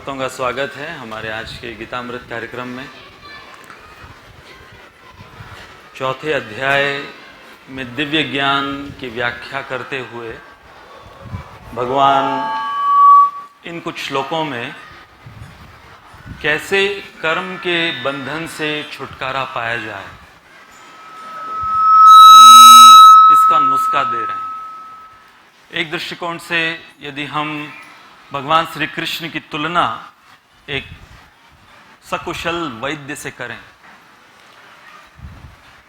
भक्तों का स्वागत है हमारे आज के गीतामृत कार्यक्रम में। चौथे अध्याय में दिव्य ज्ञान की व्याख्या करते हुए भगवान इन कुछ श्लोकों में कैसे कर्म के बंधन से छुटकारा पाया जाए इसका नुस्खा दे रहे हैं। एक दृष्टिकोण से यदि हम भगवान श्री कृष्ण की तुलना एक सकुशल वैद्य से करें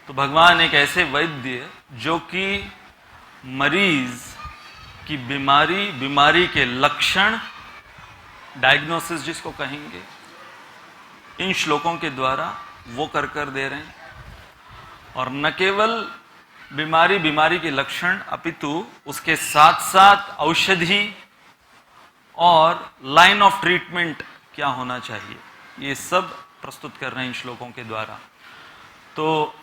तो भगवान एक ऐसे वैद्य जो कि मरीज की बीमारी के लक्षण, डायग्नोसिस जिसको कहेंगे, इन श्लोकों के द्वारा वो कर दे रहे हैं। और न केवल बीमारी के लक्षण अपितु उसके साथ साथ औषधि और लाइन ऑफ ट्रीटमेंट क्या होना चाहिए, ये सब प्रस्तुत कर रहे हैं इन श्लोकों के द्वारा। तो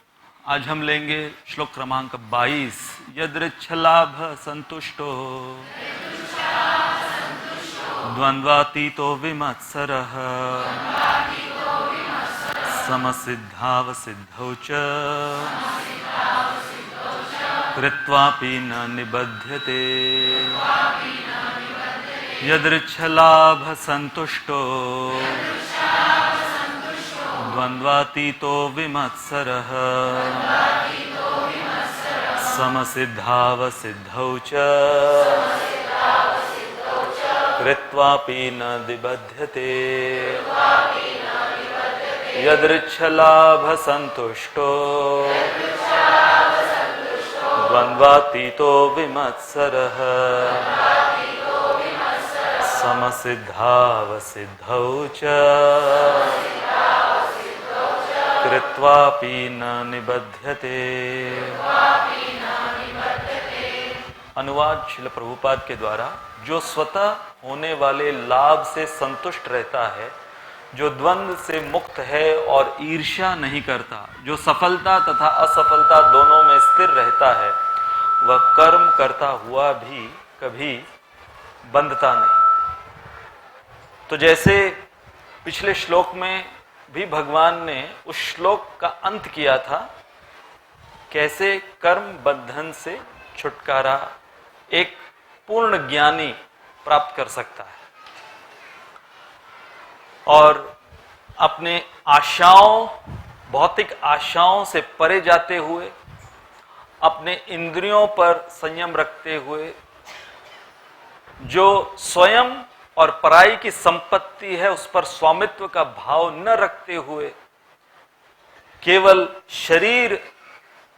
आज हम लेंगे श्लोक क्रमांक 22। यदृच्छलाभ संतुष्टो द्वंद्वातीतो विमत्सरः समसिद्धावसिद्धौ च कृत्वापि न निबध्यते। यदृच्छलाभ संतुष्टो द्वंद्वातीतो विमत्सरः समसिद्धावसिद्धौ च कृत्वापि न निबध्यते। यदृच्छलाभ संतुष्टो द्वंद्वातीतो विमत्सरः समसिद्धावसिद्धौ च कृत्वापि न निबध्यते। अनुवाद श्रील प्रभुपाद के द्वारा, जो स्वतः होने वाले लाभ से संतुष्ट रहता है, जो द्वंद्व से मुक्त है और ईर्ष्या नहीं करता, जो सफलता तथा असफलता दोनों में स्थिर रहता है, वह कर्म करता हुआ भी कभी बंधता नहीं। तो जैसे पिछले श्लोक में भी भगवान ने उस श्लोक का अंत किया था, कैसे कर्म बंधन से छुटकारा एक पूर्ण ज्ञानी प्राप्त कर सकता है और अपने आशाओं, भौतिक आशाओं से परे जाते हुए, अपने इंद्रियों पर संयम रखते हुए, जो स्वयं और पराई की संपत्ति है उस पर स्वामित्व का भाव न रखते हुए केवल शरीर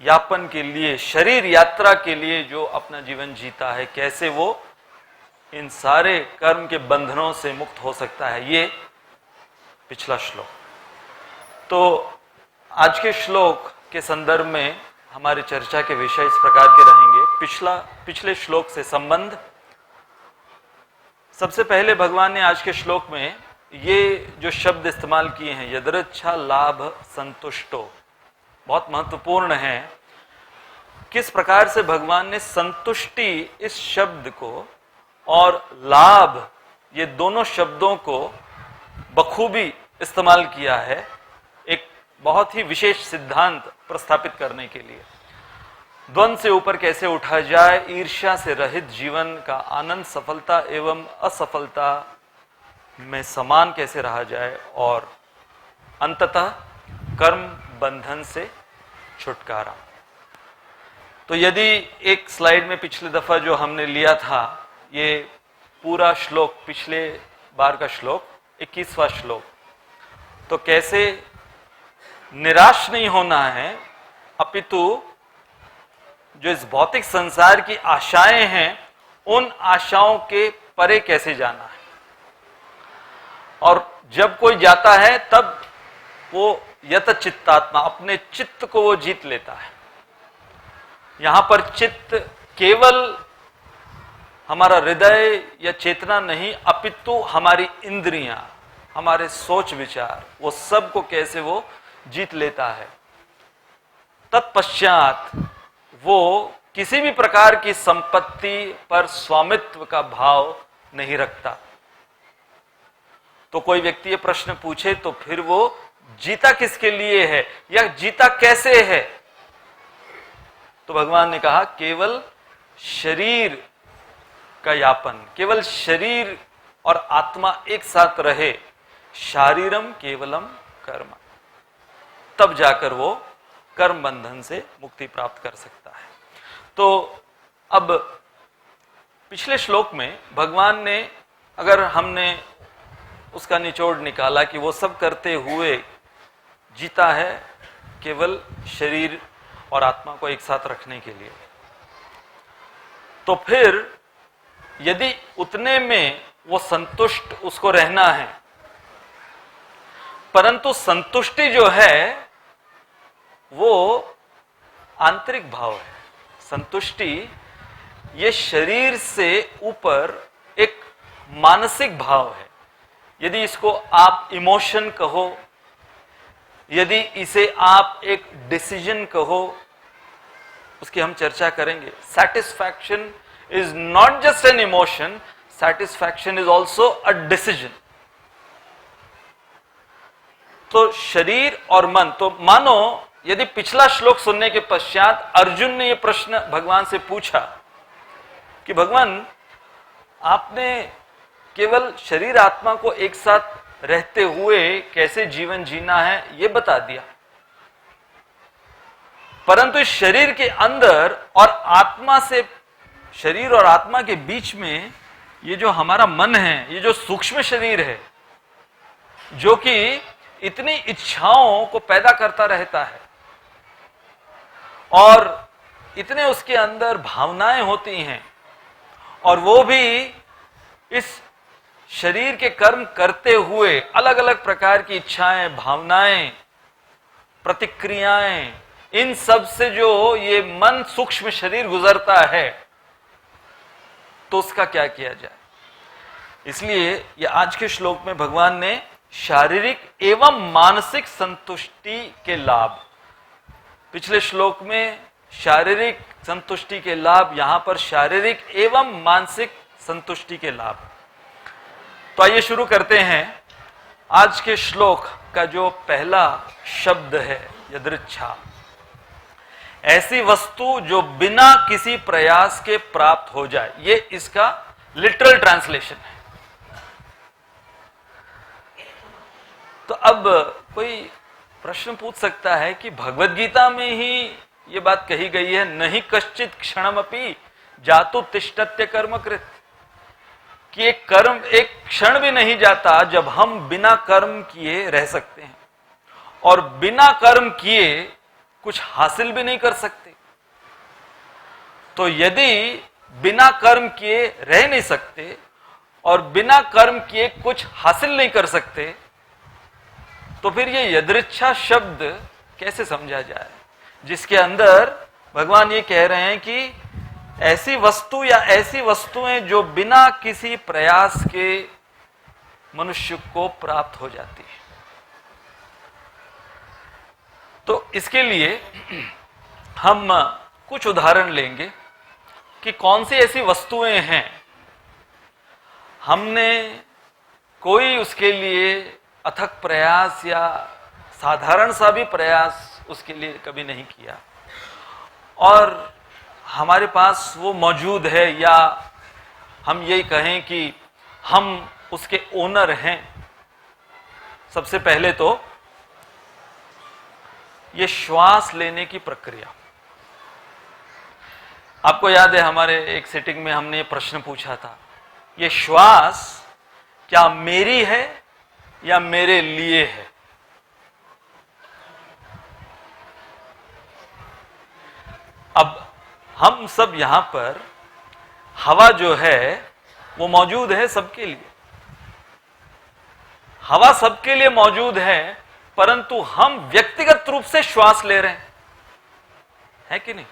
यापन के लिए, शरीर यात्रा के लिए जो अपना जीवन जीता है, कैसे वो इन सारे कर्म के बंधनों से मुक्त हो सकता है, ये पिछला श्लोक। तो आज के श्लोक के संदर्भ में हमारी चर्चा के विषय इस प्रकार के रहेंगे। पिछले श्लोक से संबंध। सबसे पहले भगवान ने आज के श्लोक में ये जो शब्द इस्तेमाल किए हैं, यदृच्छा लाभ संतुष्टो, बहुत महत्वपूर्ण है। किस प्रकार से भगवान ने संतुष्टि इस शब्द को और लाभ, ये दोनों शब्दों को बखूबी इस्तेमाल किया है एक बहुत ही विशेष सिद्धांत प्रस्थापित करने के लिए। द्वंद्व से ऊपर कैसे उठा जाए, ईर्ष्या से रहित जीवन का आनंद, सफलता एवं असफलता में समान कैसे रहा जाए, और अंततः कर्म बंधन से छुटकारा। तो यदि एक स्लाइड में पिछले दफा जो हमने लिया था, ये पूरा श्लोक, पिछले बार का श्लोक 21वां श्लोक, तो कैसे निराश नहीं होना है, अपितु जो इस भौतिक संसार की आशाएं हैं, उन आशाओं के परे कैसे जाना है। और जब कोई जाता है तब वो यत चित्तात्मा, अपने चित्त को वो जीत लेता है। यहां पर चित्त केवल हमारा हृदय या चेतना नहीं, अपितु हमारी इंद्रियां, हमारे सोच विचार, वो सब को कैसे वो जीत लेता है। तत्पश्चात वो किसी भी प्रकार की संपत्ति पर स्वामित्व का भाव नहीं रखता। तो कोई व्यक्ति ये प्रश्न पूछे तो फिर वो जीता किसके लिए है या जीता कैसे है, तो भगवान ने कहा केवल शरीर का यापन, केवल शरीर और आत्मा एक साथ रहे, शारीरम केवलम कर्म, तब जाकर वो कर्म बंधन से मुक्ति प्राप्त कर सकता है। तो अब पिछले श्लोक में भगवान ने, अगर हमने उसका निचोड़ निकाला कि वो सब करते हुए जीता है केवल शरीर और आत्मा को एक साथ रखने के लिए, तो फिर यदि उतने में वो संतुष्ट उसको रहना है, परंतु संतुष्टि जो है वो आंतरिक भाव है। संतुष्टि ये शरीर से ऊपर एक मानसिक भाव है। यदि इसको आप इमोशन कहो, यदि इसे आप एक डिसीजन कहो, उसकी हम चर्चा करेंगे। Satisfaction is not just an emotion, satisfaction is also a decision. तो शरीर और मन, तो मानो यदि पिछला श्लोक सुनने के पश्चात अर्जुन ने यह प्रश्न भगवान से पूछा कि भगवान आपने केवल शरीर आत्मा को एक साथ रहते हुए कैसे जीवन जीना है ये बता दिया, परंतु इस शरीर के अंदर और आत्मा से, शरीर और आत्मा के बीच में ये जो हमारा मन है, ये जो सूक्ष्म शरीर है जो कि इतनी इच्छाओं को पैदा करता रहता है और इतने उसके अंदर भावनाएं होती हैं, और वो भी इस शरीर के कर्म करते हुए अलग अलग प्रकार की इच्छाएं, भावनाएं, प्रतिक्रियाएं, इन सब से जो ये मन सूक्ष्म शरीर गुजरता है, तो उसका क्या किया जाए। इसलिए ये आज के श्लोक में भगवान ने शारीरिक एवं मानसिक संतुष्टि के लाभ, पिछले श्लोक में शारीरिक संतुष्टि के लाभ, यहां पर शारीरिक एवं मानसिक संतुष्टि के लाभ। तो आइए शुरू करते हैं। आज के श्लोक का जो पहला शब्द है यदृच्छा, ऐसी वस्तु जो बिना किसी प्रयास के प्राप्त हो जाए, ये इसका लिटरल ट्रांसलेशन है। तो अब कोई प्रश्न पूछ सकता है कि भगवद गीता में ही ये बात कही गई है, नहीं कश्चित क्षणमपि जातु तिष्ठत्य कर्मकृत, कि एक कर्म एक क्षण भी नहीं जाता जब हम बिना कर्म किए रह सकते हैं, और बिना कर्म किए कुछ हासिल भी नहीं कर सकते। तो यदि बिना कर्म किए रह नहीं सकते और बिना कर्म किए कुछ हासिल नहीं कर सकते, तो फिर ये यदृच्छा शब्द कैसे समझा जाए, जिसके अंदर भगवान ये कह रहे हैं कि ऐसी वस्तु या ऐसी वस्तुएं जो बिना किसी प्रयास के मनुष्य को प्राप्त हो जाती है। तो इसके लिए हम कुछ उदाहरण लेंगे कि कौन सी ऐसी वस्तुएं हैं हमने कोई उसके लिए अथक प्रयास या साधारण सा भी प्रयास उसके लिए कभी नहीं किया, और हमारे पास वो मौजूद है, या हम यही कहें कि हम उसके ओनर हैं। सबसे पहले तो ये श्वास लेने की प्रक्रिया। आपको याद है हमारे एक सिटिंग में हमने ये प्रश्न पूछा था, ये श्वास क्या मेरी है या मेरे लिए है। अब हम सब यहां पर, हवा जो है वो मौजूद है सबके लिए, हवा सबके लिए मौजूद है, परंतु हम व्यक्तिगत रूप से श्वास ले रहे हैं कि नहीं।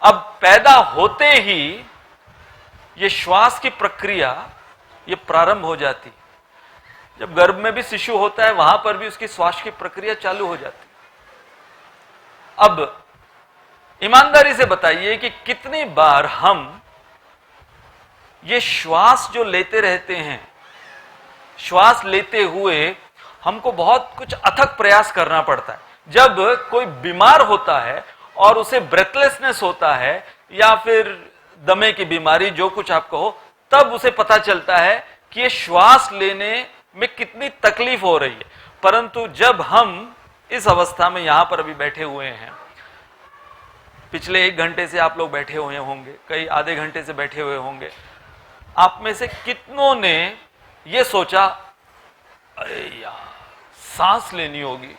अब पैदा होते ही ये श्वास की प्रक्रिया ये प्रारंभ हो जाती। जब गर्भ में भी शिशु होता है वहां पर भी उसकी श्वास की प्रक्रिया चालू हो जाती। अब ईमानदारी से बताइए कि कितनी बार हम ये श्वास जो लेते रहते हैं श्वास लेते हुए हमको बहुत कुछ अथक प्रयास करना पड़ता है। जब कोई बीमार होता है और उसे ब्रेथलेसनेस होता है या फिर दमे की बीमारी, जो कुछ आप कहो, तब उसे पता चलता है कि ये श्वास लेने में कितनी तकलीफ हो रही है। परंतु जब हम इस अवस्था में यहां पर अभी बैठे हुए हैं, पिछले 1 घंटे से आप लोग बैठे हुए होंगे, कई आधे घंटे से बैठे हुए होंगे, आप में से कितनों ने ये सोचा, अरे यार सांस लेनी होगी।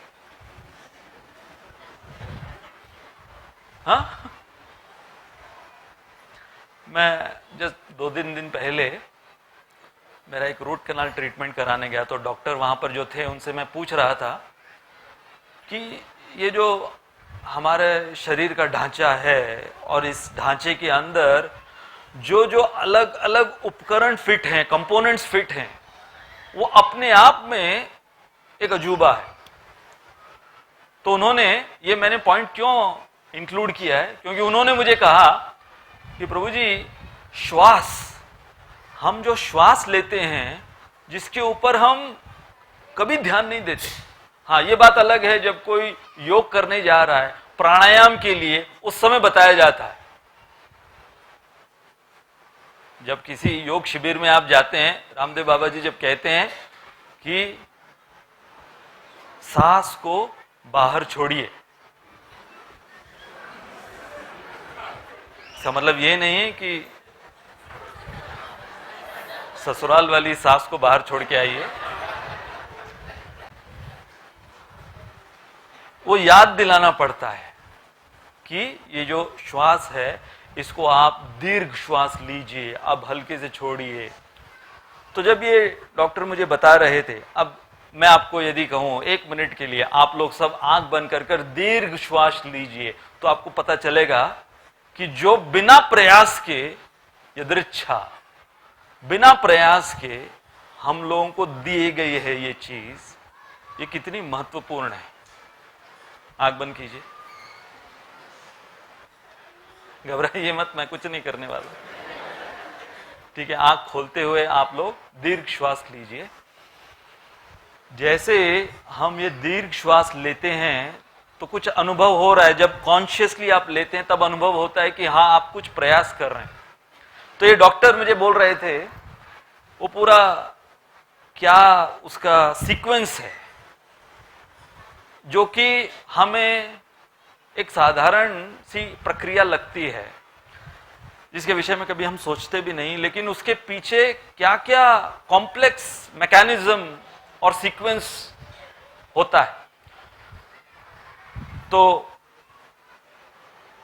हाँ, मैं जस्ट 2-3 दिन पहले मेरा एक रूट कैनाल ट्रीटमेंट कराने गया, तो डॉक्टर वहां पर जो थे उनसे मैं पूछ रहा था कि ये जो हमारे शरीर का ढांचा है और इस ढांचे के अंदर जो जो अलग अलग उपकरण फिट हैं, कंपोनेंट्स फिट हैं, वो अपने आप में एक अजूबा है। तो उन्होंने, ये मैंने पॉइंट क्यों इंक्लूड किया है, क्योंकि उन्होंने मुझे कहा कि प्रभु जी, श्वास, हम जो श्वास लेते हैं जिसके ऊपर हम कभी ध्यान नहीं देते। हाँ, ये बात अलग है जब कोई योग करने जा रहा है, प्राणायाम के लिए, उस समय बताया जाता है। जब किसी योग शिविर में आप जाते हैं, रामदेव बाबा जी जब कहते हैं कि सांस को बाहर छोड़िए, इसका मतलब ये नहीं है कि ससुराल वाली सांस को बाहर छोड़ के आइए। वो याद दिलाना पड़ता है कि ये जो श्वास है, इसको आप दीर्घ श्वास लीजिए, अब हल्के से छोड़िए। तो जब ये डॉक्टर मुझे बता रहे थे, अब मैं आपको यदि कहूं 1 मिनट के लिए आप लोग सब आंख बंद कर दीर्घ श्वास लीजिए, तो आपको पता चलेगा कि जो बिना प्रयास के, यदृच्छा, बिना प्रयास के हम लोगों को दी गई है ये चीज, ये कितनी महत्वपूर्ण है। आंख बंद कीजिए, घबराइए मत, मैं कुछ नहीं करने वाला, ठीक है। आंख खोलते हुए आप लोग दीर्घ श्वास लीजिए। जैसे हम ये दीर्घ श्वास लेते हैं तो कुछ अनुभव हो रहा है, जब कॉन्शियसली आप लेते हैं तब अनुभव होता है कि हाँ, आप कुछ प्रयास कर रहे हैं। तो ये डॉक्टर मुझे बोल रहे थे, वो पूरा क्या उसका सीक्वेंस है, जो कि हमें एक साधारण सी प्रक्रिया लगती है, जिसके विषय में कभी हम सोचते भी नहीं, लेकिन उसके पीछे क्या क्या कॉम्प्लेक्स मैकेनिज्म और सीक्वेंस होता है। तो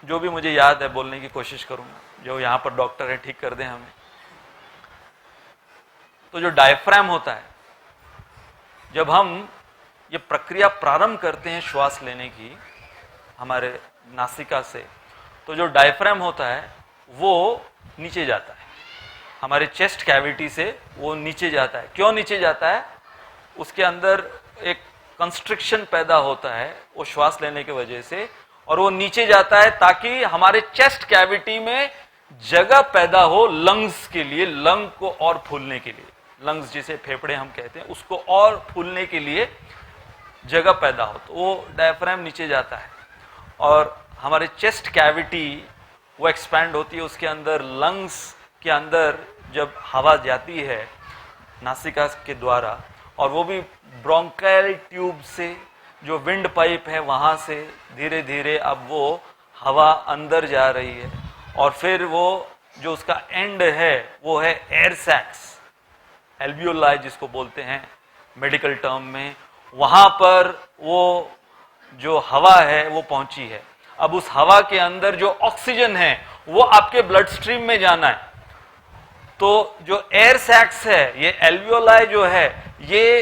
जो भी मुझे याद है बोलने की कोशिश करूंगा, जो यहां पर डॉक्टर है ठीक कर दें हमें। तो जो डायफ्राम होता है, जब हम ये प्रक्रिया प्रारंभ करते हैं श्वास लेने की हमारे नासिका से, तो जो डायफ्राम होता है वो नीचे जाता है, हमारे चेस्ट कैविटी से वो नीचे जाता है। क्यों नीचे जाता है? उसके अंदर एक कंस्ट्रिक्शन पैदा होता है वो श्वास लेने की वजह से, और वो नीचे जाता है ताकि हमारे चेस्ट कैविटी में जगह पैदा हो लंग्स के लिए, लंग को और फूलने के लिए, लंग्स जिसे फेफड़े हम कहते हैं, उसको और फूलने के लिए जगह पैदा हो, तो वो डायफ्राम नीचे जाता है और हमारे चेस्ट कैविटी वो एक्सपैंड होती है। उसके अंदर लंग्स के अंदर जब हवा जाती है नासिका के द्वारा, और वो भी ब्रोंकाइल ट्यूब से, जो विंड पाइप है वहाँ से धीरे धीरे अब वो हवा अंदर जा रही है, और फिर वो जो उसका एंड है वो है एयर सैक्स, एल्वियोलाई जिसको बोलते हैं मेडिकल टर्म में, वहाँ पर वो जो हवा है वो पहुंची है। अब उस हवा के अंदर जो ऑक्सीजन है वो आपके ब्लड स्ट्रीम में जाना है। तो जो एयर सैक्स है, ये एल्वियोलाई जो है, ये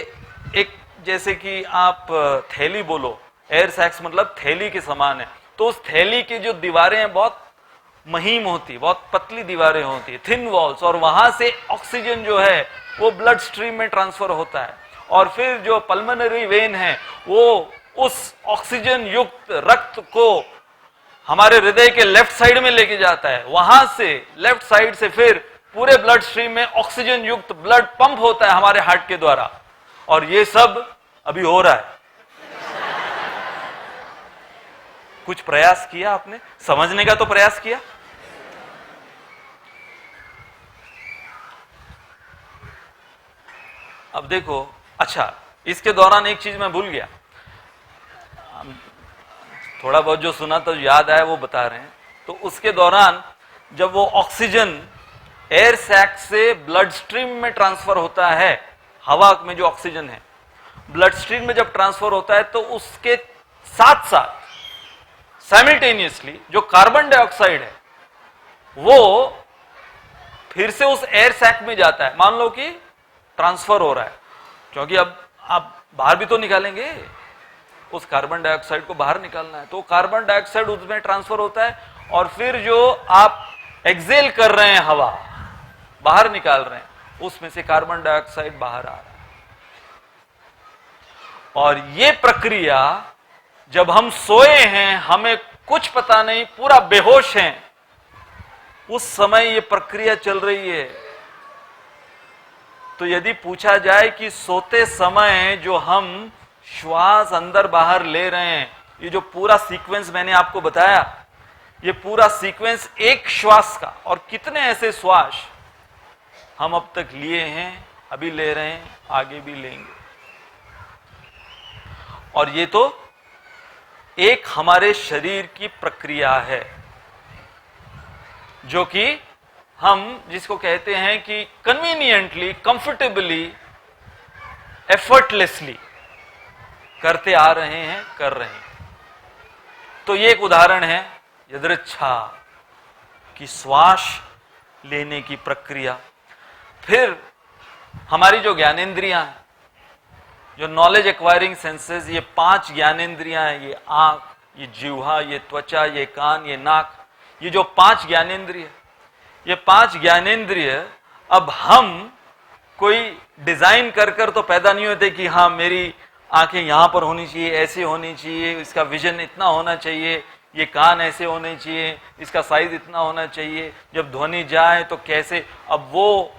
एक जैसे कि आप थैली बोलो, एयर सैक्स मतलब थैली के समान है। तो उस थैली की जो दीवारें हैं बहुत महीन होती, बहुत पतली दीवारें होती, थिन वॉल्स, और वहां से ऑक्सीजन जो है वो ब्लड स्ट्रीम में ट्रांसफर होता है, और फिर जो पल्मोनरी वेन है वो उस ऑक्सीजन युक्त रक्त को हमारे हृदय के लेफ्ट साइड में लेके जाता है, वहां से लेफ्ट साइड से फिर पूरे ब्लड स्ट्रीम में ऑक्सीजन युक्त ब्लड पंप होता है हमारे हार्ट के द्वारा, और ये सब अभी हो रहा है। कुछ प्रयास किया आपने समझने का? तो प्रयास किया। अब देखो, अच्छा, इसके दौरान एक चीज मैं भूल गया, थोड़ा बहुत जो सुना तो याद आया वो बता रहे हैं। तो उसके दौरान जब वो ऑक्सीजन एयर सैक से ब्लड स्ट्रीम में ट्रांसफर होता है, हवा में जो ऑक्सीजन है ब्लड स्ट्रीम में जब ट्रांसफर होता है, तो उसके साथ साथ साइमल्टेनियसली जो कार्बन डाइऑक्साइड है वो फिर से उस एयर सैक में जाता है। मान लो कि ट्रांसफर हो रहा है, क्योंकि अब आप बाहर भी तो निकालेंगे, उस कार्बन डाइऑक्साइड को बाहर निकालना है, तो कार्बन डाइऑक्साइड उसमें ट्रांसफर होता है, और फिर जो आप एक्सेल कर रहे हैं, हवा बाहर निकाल रहे हैं, उसमें से कार्बन डाइऑक्साइड बाहर आ रहा है। और ये प्रक्रिया जब हम सोए हैं, हमें कुछ पता नहीं, पूरा बेहोश हैं, उस समय ये प्रक्रिया चल रही है। तो यदि पूछा जाए कि सोते समय जो हम श्वास अंदर बाहर ले रहे हैं, ये जो पूरा सीक्वेंस मैंने आपको बताया, ये पूरा सीक्वेंस एक श्वास का, और कितने ऐसे श्वास हम अब तक लिए हैं, अभी ले रहे हैं, आगे भी लेंगे। और ये तो एक हमारे शरीर की प्रक्रिया है, जो कि हम जिसको कहते हैं कि कन्वीनियंटली, कंफर्टेबली, एफर्टलेसली करते आ रहे हैं, कर रहे हैं। तो ये एक उदाहरण है यदृच्छा की श्वास लेने की प्रक्रिया। फिर हमारी जो ज्ञानेंद्रियां हैं, जो नॉलेज एक्वायरिंग सेंसेस, ये 5 ज्ञानेंद्रियां हैं, ये आंख, ये जिह्वा, ये त्वचा, ये कान, ये नाक, ये जो 5 ज्ञानेंद्रिय, ये 5 ज्ञानेंद्रिय अब हम कोई डिजाइन कर कर तो पैदा नहीं होते कि हाँ मेरी आंखें यहां पर होनी चाहिए, ऐसे होनी चाहिए, इसका विजन इतना होना चाहिए, ये कान ऐसे होने चाहिए, इसका साइज इतना होना चाहिए, जब ध्वनि जाए तो कैसे। अब वो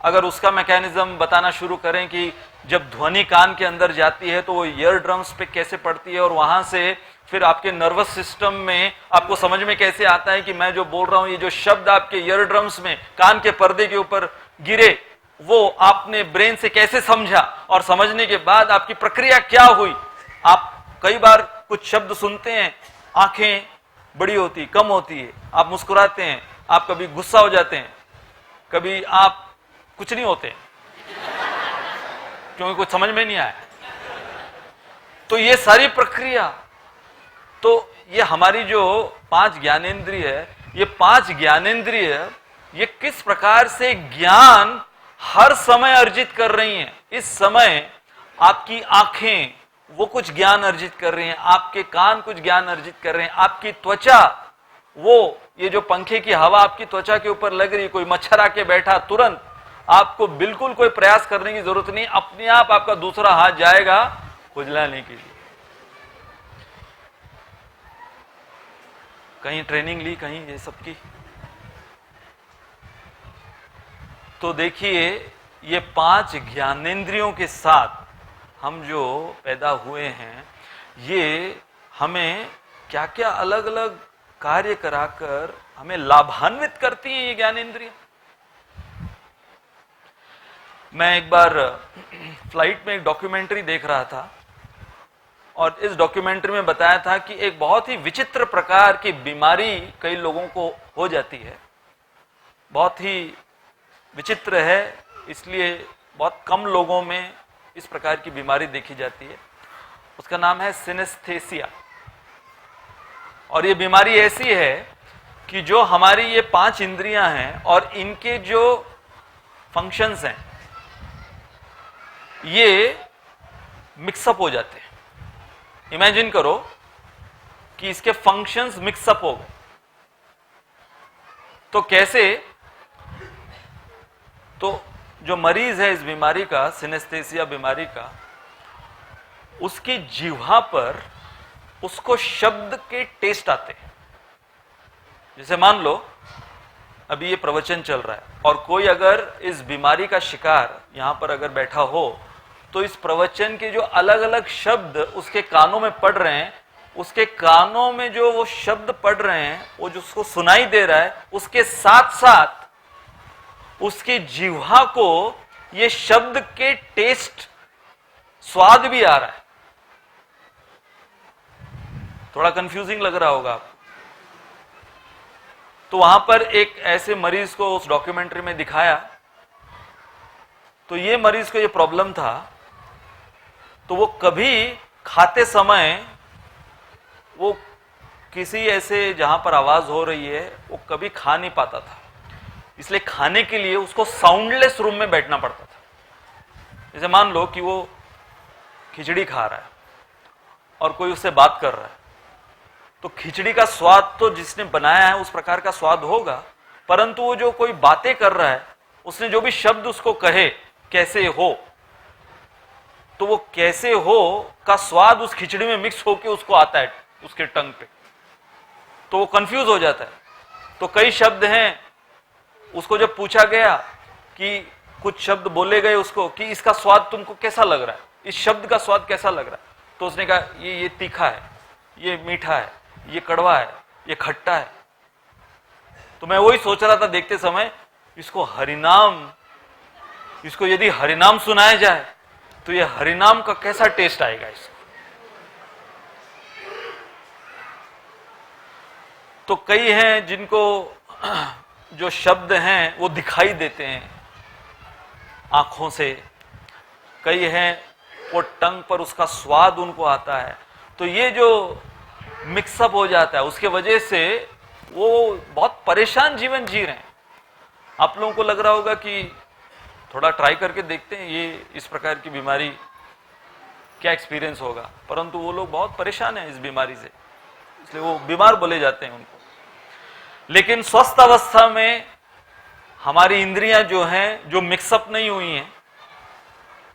अगर उसका मैकेनिज्म बताना शुरू करें कि जब ध्वनि कान के अंदर जाती है तो वो ईयर ड्रम्स पे कैसे पड़ती है, और वहां से फिर आपके नर्वस सिस्टम में आपको समझ में कैसे आता है कि मैं जो बोल रहा हूं, ये जो शब्द आपके ईयर ड्रम्स में कान के पर्दे के ऊपर गिरे, वो आपने ब्रेन से कैसे समझा, और समझने के बाद आपकी प्रक्रिया क्या हुई। आप कई बार कुछ शब्द सुनते हैं, आंखें बड़ी होती, कम होती है, आप मुस्कुराते हैं, आप कभी गुस्सा हो जाते हैं, कभी आप कुछ नहीं होते क्योंकि कुछ समझ में नहीं आया। तो ये सारी प्रक्रिया, तो ये हमारी जो 5 ज्ञानेंद्रिय है, ये 5 ज्ञानेंद्रिय ये किस प्रकार से ज्ञान हर समय अर्जित कर रही हैं। इस समय आपकी आंखें वो कुछ ज्ञान अर्जित कर रही हैं, आपके कान कुछ ज्ञान अर्जित कर रहे हैं, आपकी त्वचा, वो ये जो पंखे की हवा आपकी त्वचा के ऊपर लग रही है, कोई मच्छर आके बैठा, तुरंत आपको बिल्कुल कोई प्रयास करने की जरूरत नहीं, अपने आप आपका दूसरा हाथ जाएगा खुजलाने के लिए। कहीं ट्रेनिंग ली, कहीं ये सब की। तो देखिए, ये 5 ज्ञानेंद्रियों के साथ हम जो पैदा हुए हैं, ये हमें क्या क्या अलग अलग कार्य कराकर हमें लाभान्वित करती हैं ये ज्ञानेंद्रियां। मैं एक बार फ्लाइट में एक डॉक्यूमेंट्री देख रहा था, और इस डॉक्यूमेंट्री में बताया था कि एक बहुत ही विचित्र प्रकार की बीमारी कई लोगों को हो जाती है, बहुत ही विचित्र है, इसलिए बहुत कम लोगों में इस प्रकार की बीमारी देखी जाती है। उसका नाम है सिनेस्थेसिया। और ये बीमारी ऐसी है कि जो हमारी ये 5 इंद्रियां हैं और इनके जो फंक्शंस हैं, ये मिक्सअप हो जाते हैं। इमेजिन करो कि इसके फंक्शंस मिक्सअप हो गए। तो कैसे? तो जो मरीज है इस बीमारी का, सिनेस्थेसिया बीमारी का, उसकी जिह्वा पर उसको शब्द के टेस्ट आते हैं। जैसे मान लो अभी ये प्रवचन चल रहा है और कोई अगर इस बीमारी का शिकार यहां पर अगर बैठा हो तो इस प्रवचन के जो अलग अलग शब्द उसके कानों में पड़ रहे हैं, उसके कानों में जो वो शब्द पड़ रहे हैं, वो जो उसको सुनाई दे रहा है, उसके साथ साथ उसकी जिह्वा को ये शब्द के टेस्ट, स्वाद भी आ रहा है। थोड़ा कंफ्यूजिंग लग रहा होगा आपको। तो वहां पर एक ऐसे मरीज को उस डॉक्यूमेंट्री में दिखाया, तो ये मरीज को ये प्रॉब्लम था, तो वो कभी खाते समय वो किसी ऐसे जहां पर आवाज हो रही है वो कभी खा नहीं पाता था, इसलिए खाने के लिए उसको साउंडलेस रूम में बैठना पड़ता था। जैसे मान लो कि वो खिचड़ी खा रहा है और कोई उससे बात कर रहा है, तो खिचड़ी का स्वाद तो जिसने बनाया है उस प्रकार का स्वाद होगा, परंतु वो जो कोई बातें कर रहा है, उसने जो भी शब्द उसको कहे कैसे हो, तो वो कैसे हो का स्वाद उस खिचड़ी में मिक्स होके उसको आता है उसके टंग पे, तो वो कंफ्यूज हो जाता है। तो कई शब्द हैं, उसको जब पूछा गया कि कुछ शब्द बोले गए उसको कि इसका स्वाद तुमको कैसा लग रहा है, इस शब्द का स्वाद कैसा लग रहा है, तो उसने कहा ये तीखा है, ये मीठा है, ये कड़वा है, ये खट्टा है। तो मैं वही सोच रहा था देखते समय, इसको हरिनाम, इसको यदि हरिनाम सुनाया जाए तो ये हरिनाम का कैसा टेस्ट आएगा इसको। तो कई हैं जिनको जो शब्द हैं वो दिखाई देते हैं आंखों से, कई हैं वो टंग पर उसका स्वाद उनको आता है। तो ये जो मिक्सअप हो जाता है उसके वजह से वो बहुत परेशान जीवन जी रहे हैं। आप लोगों को लग रहा होगा कि थोड़ा ट्राई करके देखते हैं ये इस प्रकार की बीमारी क्या एक्सपीरियंस होगा, परंतु वो लोग बहुत परेशान हैं इस बीमारी से, इसलिए वो बीमार बोले जाते हैं उनको। लेकिन स्वस्थ अवस्था में हमारी इंद्रियां जो हैं, जो मिक्सअप नहीं हुई हैं,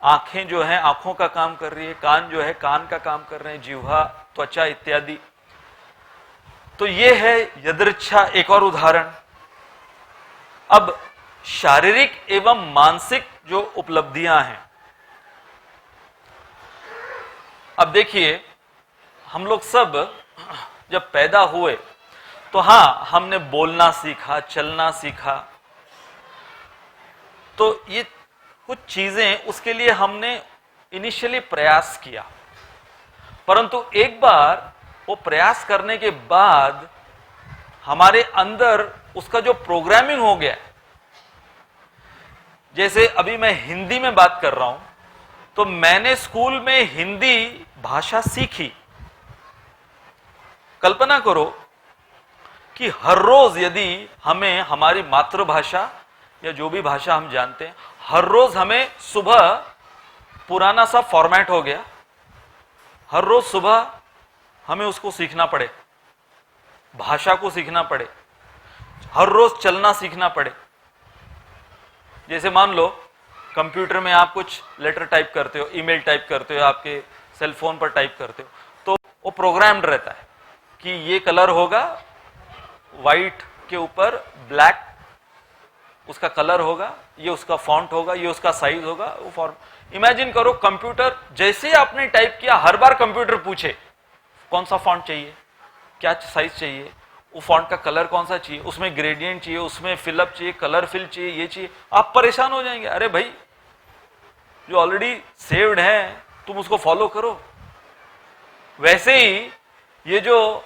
आंखें जो हैं आंखों का काम कर रही है, कान जो है कान का काम कर रहे हैं, जिह्वा, त्वचा इत्यादि। तो ये है यदृच्छा एक और उदाहरण। अब शारीरिक एवं मानसिक जो उपलब्धियां हैं, अब देखिए हम लोग सब जब पैदा हुए तो हाँ हमने बोलना सीखा, चलना सीखा, तो ये कुछ चीजें उसके लिए हमने इनिशियली प्रयास किया, परंतु एक बार वो प्रयास करने के बाद हमारे अंदर उसका जो प्रोग्रामिंग हो गया, जैसे अभी मैं हिंदी में बात कर रहा हूं, तो मैंने स्कूल में हिंदी भाषा सीखी। कल्पना करो कि हर रोज यदि हमें हमारी मातृभाषा या जो भी भाषा हम जानते हैं, हर रोज हमें सुबह पुराना सा फॉर्मेट हो गया, हर रोज सुबह हमें उसको सीखना पड़े, भाषा को सीखना पड़े, हर रोज चलना सीखना पड़े। जैसे मान लो कंप्यूटर में आप कुछ लेटर टाइप करते हो, ईमेल टाइप करते हो, आपके सेल फोन पर टाइप करते हो, तो वो प्रोग्राम्ड रहता है कि ये कलर होगा, व्हाइट के ऊपर ब्लैक उसका कलर होगा, ये उसका फॉन्ट होगा, ये उसका साइज होगा, वो फॉर्म। इमेजिन करो कंप्यूटर जैसे ही आपने टाइप किया, हर बार कंप्यूटर पूछे कौन सा फॉन्ट चाहिए, क्या साइज चाहिए, वो फॉन्ट का कलर कौन सा चाहिए, उसमें ग्रेडियंट चाहिए, उसमें फिलअप चाहिए, कलर फिल चाहिए, ये चाहिए। आप परेशान हो जाएंगे, अरे भाई जो ऑलरेडी सेव्ड है तुम उसको फॉलो करो। वैसे ही ये जो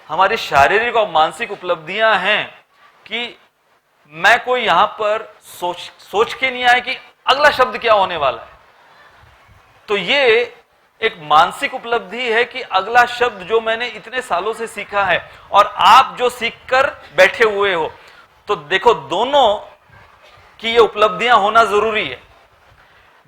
हमारी शारीरिक और मानसिक उपलब्धियां हैं कि मैं कोई यहां पर सोच के नहीं आया कि अगला शब्द क्या होने वाला है, तो ये एक मानसिक उपलब्धि है कि अगला शब्द जो मैंने इतने सालों से सीखा है और आप जो सीखकर बैठे हुए हो, तो देखो दोनों की ये उपलब्धियां होना जरूरी है।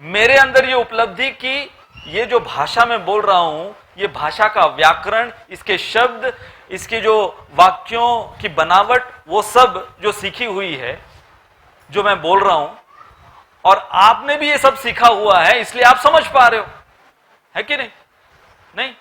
मेरे अंदर ये उपलब्धि कि ये जो भाषा में बोल रहा हूं, ये भाषा का व्याकरण, इसके शब्द, इसके जो वाक्यों की बनावट, वो सब जो सीखी हुई है, जो मैं बोल रहा हूं, और आपने भी ये सब सीखा हुआ है, इसलिए आप समझ पा रहे हो, है कि नहीं? नहीं?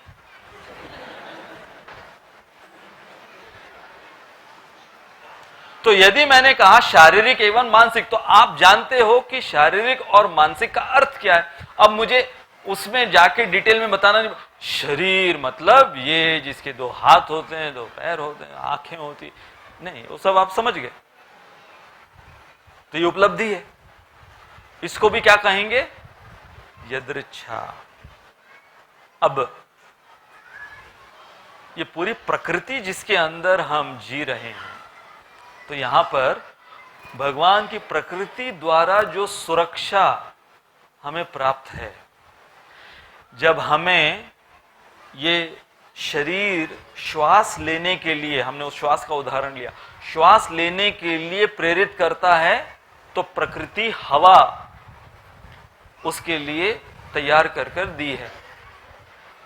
तो यदि मैंने कहा शारीरिक एवं मानसिक, तो आप जानते हो कि शारीरिक और मानसिक का अर्थ क्या है। अब मुझे उसमें जाके डिटेल में बताना नहीं। शरीर मतलब ये जिसके 2 हाथ होते हैं, 2 पैर होते हैं, आंखें होती नहीं, वो सब आप समझ गए। तो ये उपलब्धि है, इसको भी क्या कहेंगे? यदृच्छा। अब ये पूरी प्रकृति जिसके अंदर हम जी रहे हैं, तो यहां पर भगवान की प्रकृति द्वारा जो सुरक्षा हमें प्राप्त है, जब हमें ये शरीर श्वास लेने के लिए, हमने उस श्वास का उदाहरण लिया, श्वास लेने के लिए प्रेरित करता है, तो प्रकृति हवा उसके लिए तैयार कर कर दी है।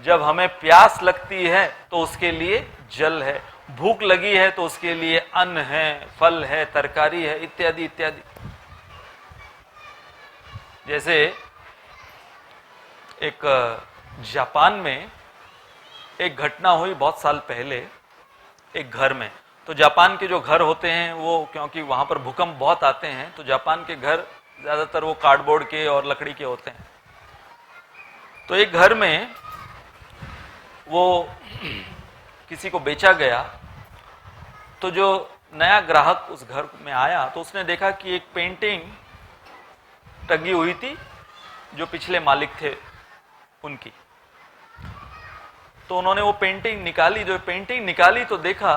जब हमें प्यास लगती है तो उसके लिए जल है, भूख लगी है तो उसके लिए अन्न है, फल है, तरकारी है, इत्यादि इत्यादि। जैसे एक जापान में एक घटना हुई बहुत साल पहले एक घर में। तो जापान के जो घर होते हैं वो, क्योंकि वहां पर भूकंप बहुत आते हैं, तो जापान के घर ज्यादातर वो कार्डबोर्ड के और लकड़ी के होते हैं। तो एक घर में वो किसी को बेचा गया, तो जो नया ग्राहक उस घर में आया तो उसने देखा कि एक पेंटिंग टंगी हुई थी जो पिछले मालिक थे उनकी। तो उन्होंने वो पेंटिंग निकाली, जो पेंटिंग निकाली तो देखा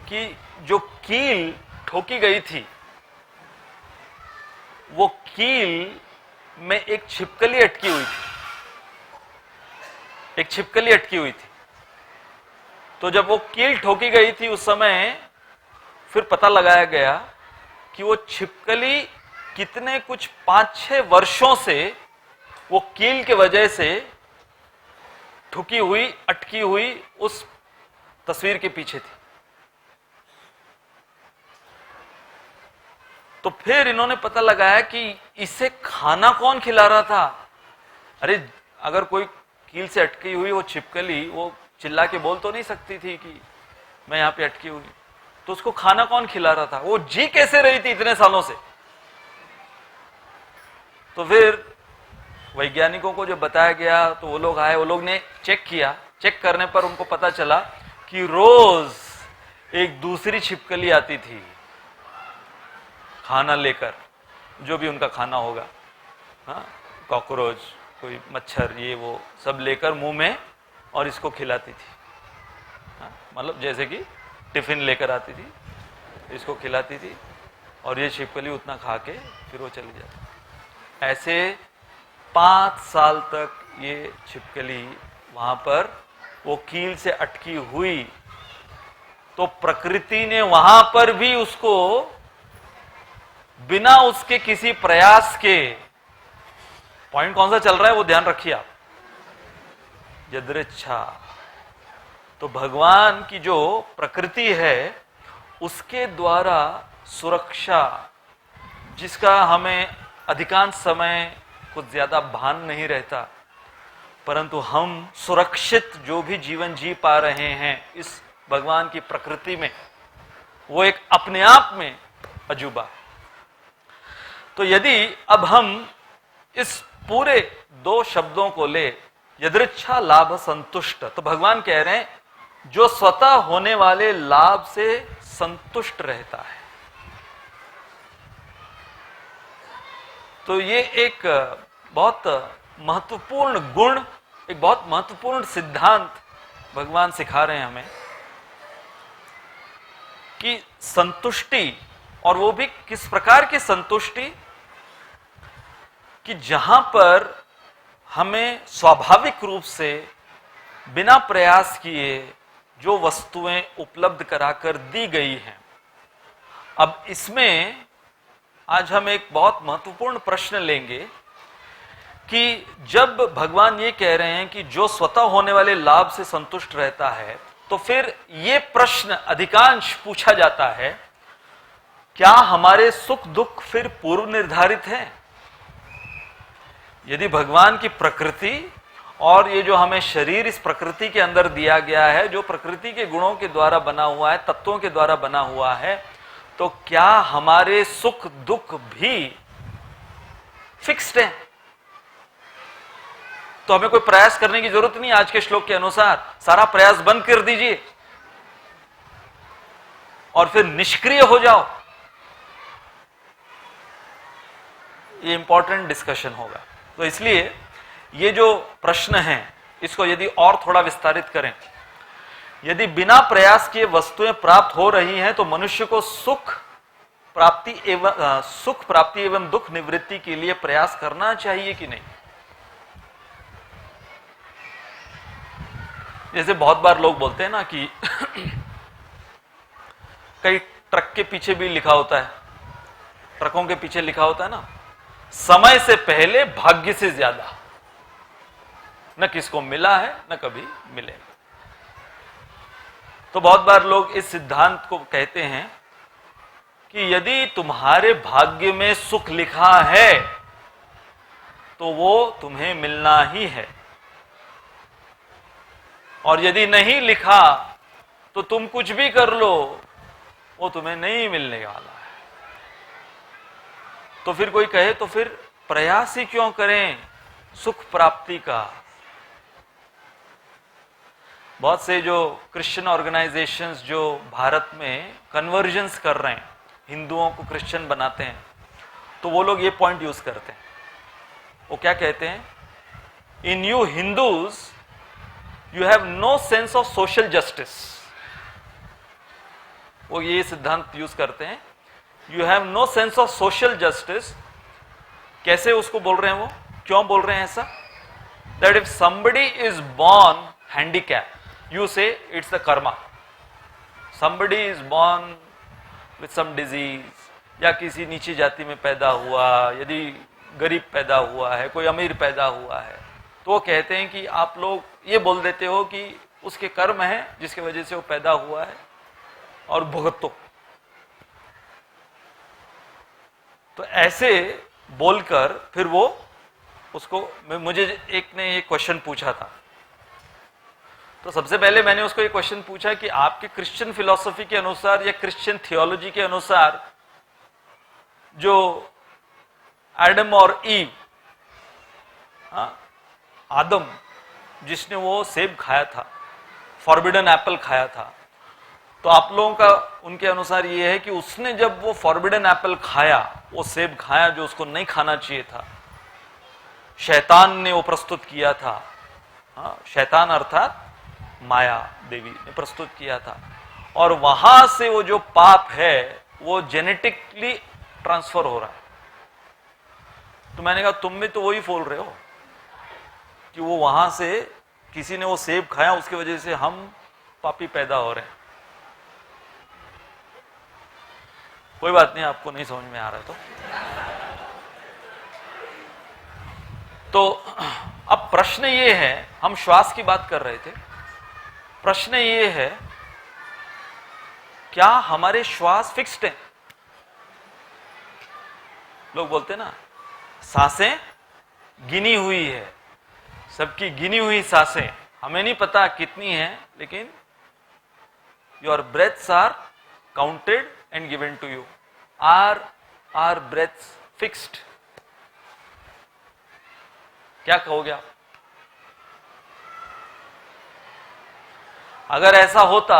कि जो कील ठोकी गई थी, वो कील में एक छिपकली अटकी हुई थी, एक छिपकली अटकी हुई थी। तो जब वो कील ठोकी गई थी उस समय फिर पता लगाया गया कि वो छिपकली कितने कुछ 5-6 वर्षों से वो कील के वजह से ठुकी हुई, अटकी हुई उस तस्वीर के पीछे थी। तो फिर इन्होंने पता लगाया कि इसे खाना कौन खिला रहा था। अरे अगर कोई कील से अटकी हुई वो छिपकली, वो चिल्ला के बोल तो नहीं सकती थी कि मैं यहां पे अटकी हुई, तो उसको खाना कौन खिला रहा था, वो जी कैसे रही थी इतने सालों से। तो फिर वैज्ञानिकों को जब बताया गया तो वो लोग आए, वो लोग ने चेक किया। चेक करने पर उनको पता चला कि रोज एक दूसरी छिपकली आती थी खाना लेकर, जो भी उनका खाना होगा, हाँ, कॉकरोच, कोई मच्छर, ये वो सब लेकर मुंह में, और इसको खिलाती थी। हाँ, मतलब जैसे कि टिफिन लेकर आती थी, इसको खिलाती थी, और ये छिपकली उतना खा के फिर वो चली जाती। ऐसे 5 साल तक ये छिपकली वहां पर वो कील से अटकी हुई। तो प्रकृति ने वहां पर भी उसको बिना उसके किसी प्रयास के, पॉइंट कौन सा चल रहा है वो ध्यान रखिए आप, यदृच्छा। तो भगवान की जो प्रकृति है उसके द्वारा सुरक्षा, जिसका हमें अधिकांश समय कुछ ज्यादा भान नहीं रहता, परंतु हम सुरक्षित जो भी जीवन जी पा रहे हैं इस भगवान की प्रकृति में, वो एक अपने आप में अजूबा। तो यदि अब हम इस पूरे 2 शब्दों को ले, यदृच्छा लाभ संतुष्ट, तो भगवान कह रहे हैं जो स्वतः होने वाले लाभ से संतुष्ट रहता है। तो ये एक बहुत महत्वपूर्ण गुण, एक बहुत महत्वपूर्ण सिद्धांत भगवान सिखा रहे हैं हमें कि संतुष्टि, और वो भी किस प्रकार की संतुष्टि, कि जहां पर हमें स्वाभाविक रूप से बिना प्रयास किए जो वस्तुएं उपलब्ध कराकर दी गई हैं। अब इसमें आज हम एक बहुत महत्वपूर्ण प्रश्न लेंगे कि जब भगवान ये कह रहे हैं कि जो स्वतः होने वाले लाभ से संतुष्ट रहता है, तो फिर ये प्रश्न अधिकांश पूछा जाता है, क्या हमारे सुख दुख फिर पूर्व निर्धारित हैं? यदि भगवान की प्रकृति और ये जो हमें शरीर इस प्रकृति के अंदर दिया गया है, जो प्रकृति के गुणों के द्वारा बना हुआ है, तत्वों के द्वारा बना हुआ है, तो क्या हमारे सुख दुख भी फिक्स्ड हैं? तो हमें कोई प्रयास करने की जरूरत नहीं। आज के श्लोक के अनुसार सारा प्रयास बंद कर दीजिए और फिर निष्क्रिय हो जाओ। ये इंपॉर्टेंट डिस्कशन होगा। तो इसलिए ये जो प्रश्न है इसको यदि और थोड़ा विस्तारित करें, यदि बिना प्रयास किए वस्तुएं प्राप्त हो रही हैं तो मनुष्य को सुख प्राप्ति एवं दुख निवृत्ति के लिए प्रयास करना चाहिए कि नहीं? जैसे बहुत बार लोग बोलते हैं ना कि कई ट्रक के पीछे भी लिखा होता है, ट्रकों के पीछे लिखा होता है ना, समय से पहले भाग्य से ज्यादा। न किसको मिला है न कभी मिलेगा। तो बहुत बार लोग इस सिद्धांत को कहते हैं कि यदि तुम्हारे भाग्य में सुख लिखा है तो वो तुम्हें मिलना ही है, और यदि नहीं लिखा तो तुम कुछ भी कर लो, वो तुम्हें नहीं मिलने वाला है। तो फिर कोई कहे तो फिर प्रयास ही क्यों करें सुख प्राप्ति का? बहुत से जो क्रिश्चियन ऑर्गेनाइजेशंस जो भारत में कन्वर्जन्स कर रहे हैं, हिंदुओं को क्रिश्चियन बनाते हैं, तो वो लोग ये पॉइंट यूज करते हैं। वो क्या कहते हैं? In you Hindus you have no sense of social justice. वो ये सिद्धांत यूज करते हैं, you have no sense of social justice. कैसे उसको बोल रहे हैं वो, क्यों बोल रहे हैं ऐसा? That if somebody is born handicapped, you say it's the karma. Somebody is born with some disease, या किसी नीची जाति में पैदा हुआ, यदि गरीब पैदा हुआ है, कोई अमीर पैदा हुआ है, तो वो कहते हैं कि आप लोग ये बोल देते हो कि उसके कर्म है जिसकी वजह से वो पैदा हुआ है और भुगतो। तो ऐसे बोलकर फिर वो उसको, मुझे एक ने ये क्वेश्चन पूछा था, तो सबसे पहले मैंने उसको ये क्वेश्चन पूछा कि आपके क्रिश्चियन फिलॉसफी के अनुसार या क्रिश्चियन थियोलॉजी के अनुसार जो एडम और ईव, आदम जिसने वो सेब खाया था, फॉरबिडन एप्पल खाया था, तो आप लोगों का उनके अनुसार ये है कि उसने जब वो फॉरबिडन एप्पल खाया, वो सेब खाया जो उसको नहीं खाना चाहिए था, शैतान ने वो प्रस्तुत किया था। शैतान अर्थात माया देवी ने प्रस्तुत किया था, और वहां से वो जो पाप है वो जेनेटिकली ट्रांसफर हो रहा है। तो मैंने कहा तुम भी तो वही बोल रहे हो कि वो वहां से किसी ने वो सेब खाया, उसकी वजह से हम पापी पैदा हो रहे हैं। कोई बात नहीं, आपको नहीं समझ में आ रहा है तो अब प्रश्न ये है, हम श्वास की बात कर रहे थे, प्रश्न ये है क्या हमारे श्वास फिक्स्ड हैं? लोग बोलते ना सांसें गिनी हुई है, सबकी गिनी हुई सांसें, हमें नहीं पता कितनी हैं, लेकिन your breaths are counted and given to you. Are breaths fixed? क्या कहोगे आप? अगर ऐसा होता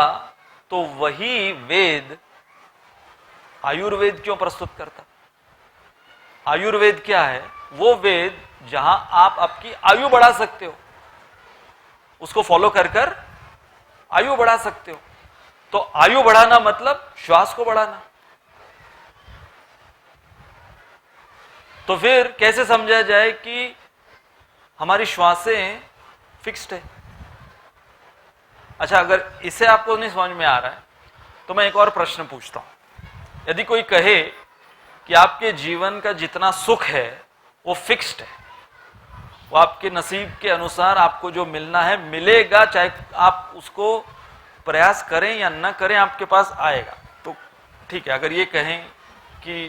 तो वही वेद आयुर्वेद क्यों प्रस्तुत करता? आयुर्वेद क्या है? वो वेद जहां आप आपकी आयु बढ़ा सकते हो, उसको फॉलो कर कर आयु बढ़ा सकते हो। तो आयु बढ़ाना मतलब श्वास को बढ़ाना। तो फिर कैसे समझा जाए कि हमारी श्वासें फिक्स्ड है? अच्छा, अगर इसे आपको नहीं समझ में आ रहा है तो मैं एक और प्रश्न पूछता हूं। यदि कोई कहे कि आपके जीवन का जितना सुख है वो फिक्स्ड है, वो आपके नसीब के अनुसार आपको जो मिलना है मिलेगा, चाहे आप उसको प्रयास करें या न करें आपके पास आएगा, तो ठीक है। अगर ये कहें कि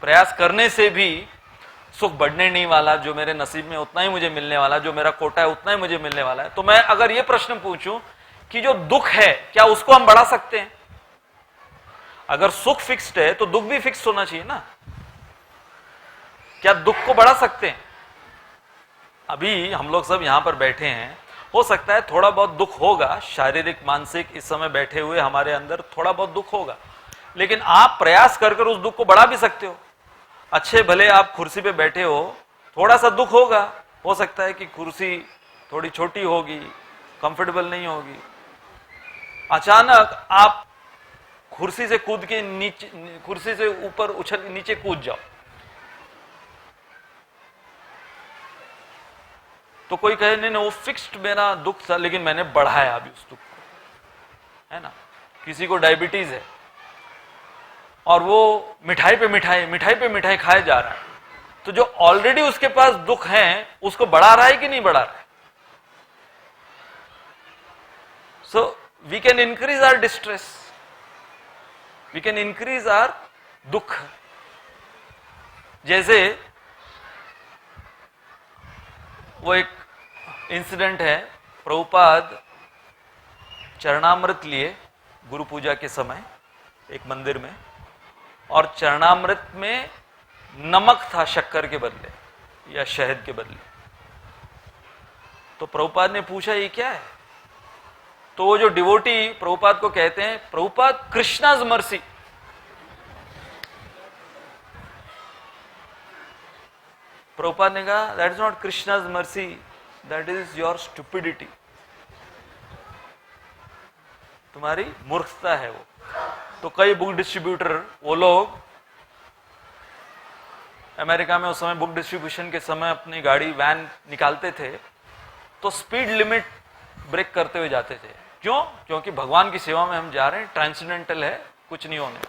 प्रयास करने से भी सुख बढ़ने नहीं वाला, जो मेरे नसीब में उतना ही मुझे मिलने वाला, जो मेरा कोटा है उतना ही मुझे मिलने वाला है, तो मैं अगर ये प्रश्न पूछूं कि जो दुख है क्या उसको हम बढ़ा सकते हैं? अगर सुख फिक्स्ड है तो दुख भी फिक्स होना चाहिए ना। क्या दुख को बढ़ा सकते हैं? अभी हम लोग सब यहां पर बैठे हैं, हो सकता है थोड़ा बहुत दुख होगा, शारीरिक मानसिक, इस समय बैठे हुए हमारे अंदर थोड़ा बहुत दुख होगा, लेकिन आप प्रयास कर कर उस दुख को बढ़ा भी सकते हो। अच्छे भले आप कुर्सी पे बैठे हो, थोड़ा सा दुख होगा, हो सकता है कि कुर्सी थोड़ी छोटी होगी, कंफर्टेबल नहीं होगी। अचानक आप कुर्सी से कूद के नीचे, कुर्सी से ऊपर उछल नीचे कूद जाओ, तो कोई कहे नहीं नहीं वो फिक्स्ड मेरा दुख था, लेकिन मैंने बढ़ाया अभी उस दुख को, है ना। किसी को डायबिटीज है और वो मिठाई पे मिठाई खाए जा रहा है, तो जो ऑलरेडी उसके पास दुख है उसको बढ़ा रहा है कि नहीं बढ़ा रहा है? So we can increase our distress, we can increase our दुख। जैसे वो एक इंसिडेंट है, प्रभुपाद चरणामृत लिए गुरु पूजा के समय एक मंदिर में, और चरणामृत में नमक था शक्कर के बदले या शहद के बदले। तो प्रभुपाद ने पूछा ये क्या है? तो वो जो डिवोटी प्रभुपाद को कहते हैं, प्रभुपाद कृष्णाज मर्सी। प्रभुपाद ने कहा that is not Krishna's mercy, that is your stupidity, तुम्हारी मूर्खता है वो। तो कई बुक डिस्ट्रीब्यूटर, वो लोग अमेरिका में उस समय बुक डिस्ट्रीब्यूशन के समय अपनी गाड़ी वैन निकालते थे तो स्पीड लिमिट ब्रेक करते हुए जाते थे। क्यों? क्योंकि भगवान की सेवा में हम जा रहे हैं, ट्रांसेंडेंटल है, कुछ नहीं होने।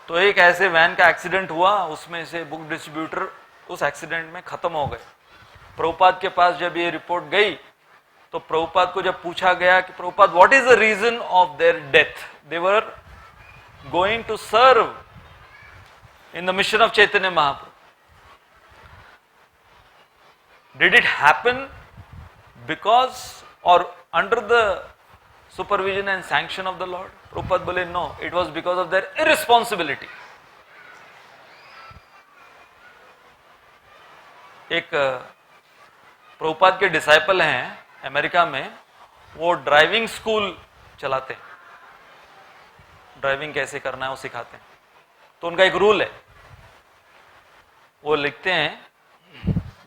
तो एक ऐसे वैन का एक्सीडेंट हुआ, उसमें से बुक डिस्ट्रीब्यूटर उस एक्सीडेंट में खत्म हो गए। प्रभुपाद के पास जब ये रिपोर्ट गई तो प्रभुपाद को जब पूछा गया कि Prabhupada what is the reason of their death, they were going to serve in the mission of Chaitanya Mahaprabhu, did it happen because और under the supervision and sanction of the Lord? Prabhupada बोले no, it was because of their irresponsibility. एक प्रभुपाद के disciple हैं America में, वो driving school चलाते हैं, driving कैसे करना है वो सिखाते हैं। तो उनका एक रूल है, वो लिखते हैं,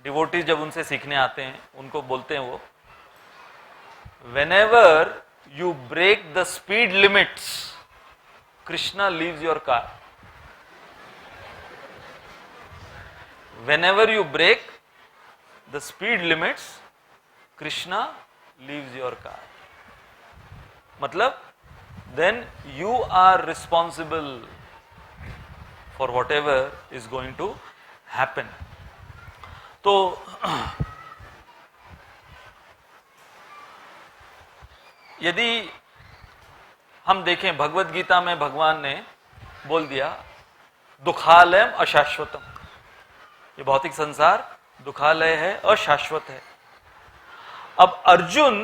डिवोटीज जब उनसे सीखने आते हैं उनको बोलते हैं वो, whenever you break the speed limits, Krishna leaves your car. Whenever you break the speed limits, Krishna leaves your car. मतलब then you are responsible for whatever is going to happen. तो यदि हम देखें भगवत गीता में भगवान ने बोल दिया दुखालयम अशाश्वतम, ये भौतिक संसार दुखालय है, अशाश्वत है। अब अर्जुन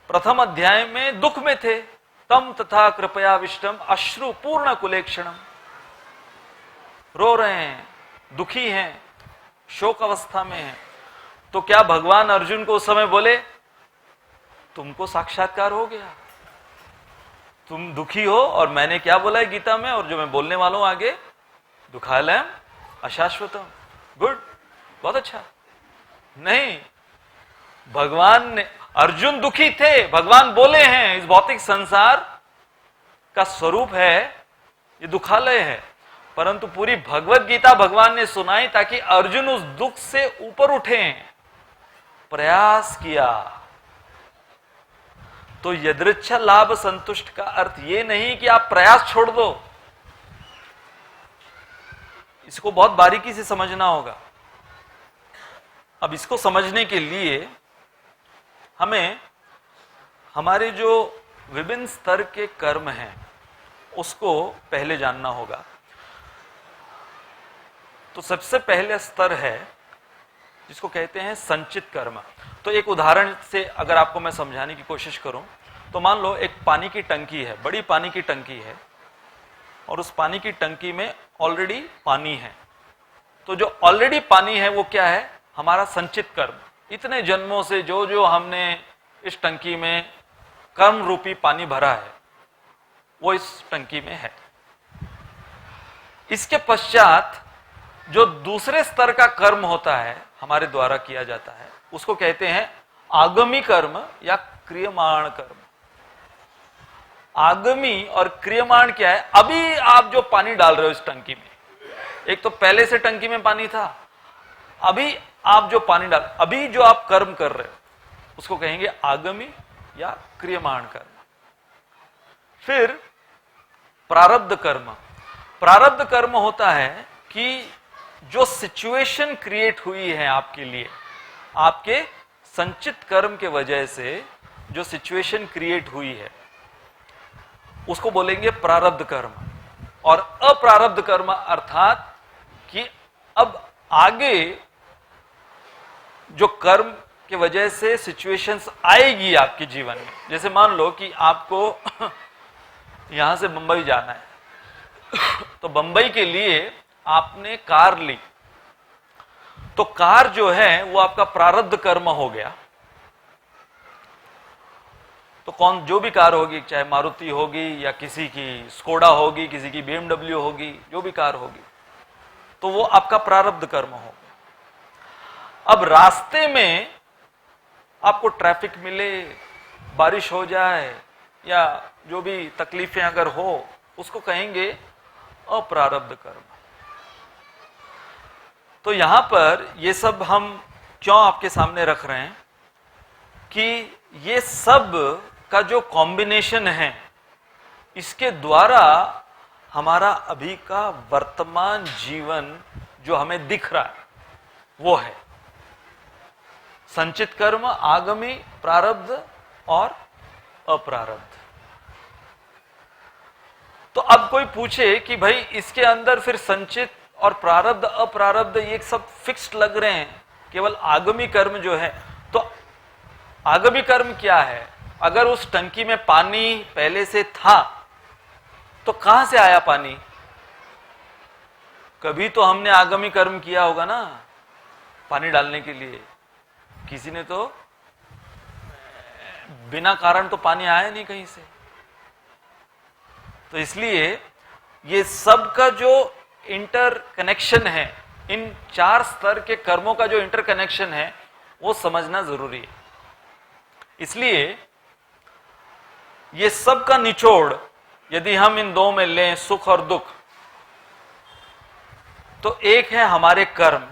प्रथम अध्याय में दुख में थे, तम तथा कृपयाविष्टम अश्रु पूर्ण कुलेक्षणम, रो रहे हैं, दुखी हैं, शोक अवस्था में हैं। तो क्या भगवान अर्जुन को उस समय बोले तुमको साक्षात्कार हो गया, तुम दुखी हो, और मैंने क्या बोला है गीता में और जो मैं बोलने वाला हूं आगे, दुखालयम अशाश्वतम, गुड, बहुत अच्छा। नहीं, भगवान ने, अर्जुन दुखी थे, भगवान बोले हैं इस भौतिक संसार का स्वरूप है, ये दुखालय है, परंतु पूरी भगवत गीता भगवान ने सुनाई ताकि अर्जुन उस दुख से ऊपर उठे, प्रयास किया। तो यदृच्छा लाभ संतुष्ट का अर्थ ये नहीं कि आप प्रयास छोड़ दो, इसको बहुत बारीकी से समझना होगा। अब इसको समझने के लिए हमें हमारे जो विभिन्न स्तर के कर्म हैं उसको पहले जानना होगा। तो सबसे पहले स्तर है जिसको कहते हैं संचित कर्म। तो एक उदाहरण से अगर आपको मैं समझाने की कोशिश करूं तो मान लो एक पानी की टंकी है, बड़ी पानी की टंकी है, और उस पानी की टंकी में ऑलरेडी पानी है। तो जो ऑलरेडी पानी है वो क्या है? हमारा संचित कर्म। इतने जन्मों से जो जो हमने इस टंकी में कर्म रूपी पानी भरा है वो इस टंकी में है। इसके पश्चात जो दूसरे स्तर का कर्म होता है हमारे द्वारा किया जाता है उसको कहते हैं आगमी कर्म या क्रियमाण कर्म। आगमी और क्रियमाण क्या है? अभी आप जो पानी डाल रहे हो इस टंकी में, एक तो पहले से टंकी में पानी था, अभी आप जो पानी डाल, अभी जो आप कर्म कर रहे हो उसको कहेंगे आगमी या क्रियमाण कर्म। फिर प्रारब्ध कर्म। प्रारब्ध कर्म होता है कि जो सिचुएशन क्रिएट हुई है आपके लिए, आपके संचित कर्म के वजह से जो सिचुएशन क्रिएट हुई है उसको बोलेंगे प्रारब्ध कर्म। और अप्रारब्ध कर्म अर्थात कि अब आगे जो कर्म के वजह से सिचुएशंस आएगी आपके जीवन में। जैसे मान लो कि आपको यहां से बंबई जाना है तो बंबई के लिए आपने कार ली, तो कार जो है वो आपका प्रारब्ध कर्म हो गया। तो कौन जो भी कार होगी, चाहे मारुति होगी या किसी की स्कोडा होगी, किसी की BMW होगी, जो भी कार होगी, तो वो आपका प्रारब्ध कर्म हो गया। अब रास्ते में आपको ट्रैफिक मिले, बारिश हो जाए या जो भी तकलीफें अगर हो उसको कहेंगे अप्रारब्ध कर्म। तो यहां पर ये सब हम क्यों आपके सामने रख रहे हैं कि ये सब का जो कॉम्बिनेशन है इसके द्वारा हमारा अभी का वर्तमान जीवन जो हमें दिख रहा है वो है संचित कर्म, आगामी, प्रारब्ध और अप्रारब्ध। तो अब कोई पूछे कि भाई इसके अंदर फिर संचित और प्रारब्ध अप्रारब्ध ये सब फिक्स्ड लग रहे हैं, केवल आगामी कर्म जो है, तो आगामी कर्म क्या है? अगर उस टंकी में पानी पहले से था तो कहां से आया पानी? कभी तो हमने आगामी कर्म किया होगा ना पानी डालने के लिए। किसी ने तो बिना कारण तो पानी आया नहीं कहीं से। तो इसलिए ये सब का जो इंटरकनेक्शन है, इन चार स्तर के कर्मों का जो इंटरकनेक्शन है वो समझना जरूरी है। इसलिए ये सब का निचोड़ यदि हम इन दो में लें, सुख और दुख, तो एक है हमारे कर्म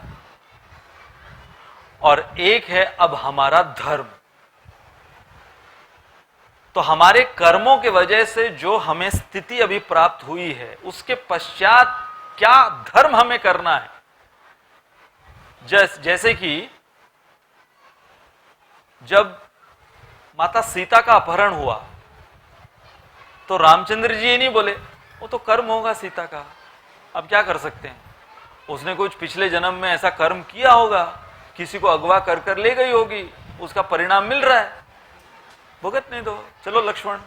और एक है अब हमारा धर्म। तो हमारे कर्मों के वजह से जो हमें स्थिति अभी प्राप्त हुई है उसके पश्चात क्या धर्म हमें करना है। जैसे कि जब माता सीता का अपहरण हुआ तो रामचंद्र जी ये नहीं बोले वो तो कर्म होगा सीता का, अब क्या कर सकते हैं, उसने कुछ पिछले जन्म में ऐसा कर्म किया होगा, किसी को अगवा कर कर ले गई होगी, उसका परिणाम मिल रहा है, भुगत नहीं दो, चलो लक्ष्मण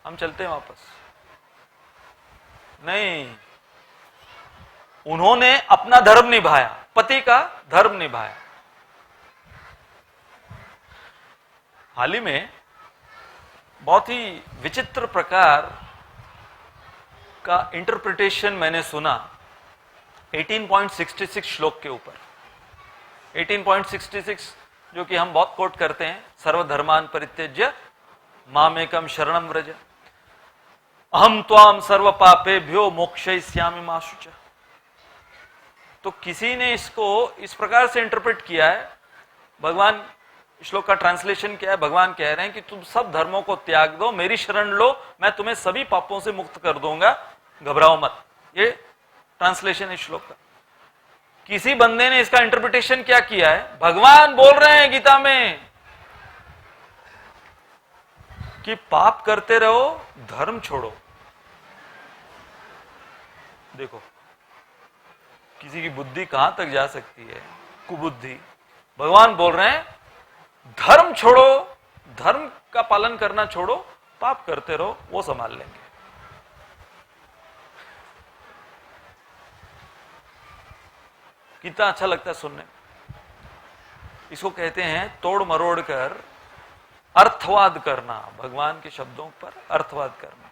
हम चलते हैं वापस। नहीं, उन्होंने अपना धर्म निभाया, पति का धर्म निभाया। हाल ही में बहुत ही विचित्र प्रकार का इंटरप्रिटेशन मैंने सुना 18.66 श्लोक के ऊपर। 18.66 जो कि हम बहुत कोट करते हैं, सर्वधर्मान परित्यज्य मामेकम शरणम व्रज अहम त्वाम सर्व पापेभ्यो मोक्षयिष्यामि मा शुचः। तो किसी ने इसको इस प्रकार से इंटरप्रेट किया है, भगवान श्लोक का ट्रांसलेशन क्या है, भगवान कह रहे हैं कि तुम सब धर्मों को त्याग दो, मेरी शरण लो, मैं तुम्हें सभी पापों से मुक्त कर दूंगा, घबराओ मत। ये ट्रांसलेशन है श्लोक का। किसी बंदे ने इसका इंटरप्रिटेशन क्या किया है, भगवान बोल रहे हैं गीता में कि पाप करते रहो, धर्म छोड़ो। देखो किसी की बुद्धि कहां तक जा सकती है, कुबुद्धि। भगवान बोल रहे हैं धर्म छोड़ो, धर्म का पालन करना छोड़ो, पाप करते रहो, वो संभाल लेंगे। कितना अच्छा लगता है सुनने में। इसको कहते हैं तोड़ मरोड़ कर अर्थवाद करना, भगवान के शब्दों पर अर्थवाद करना।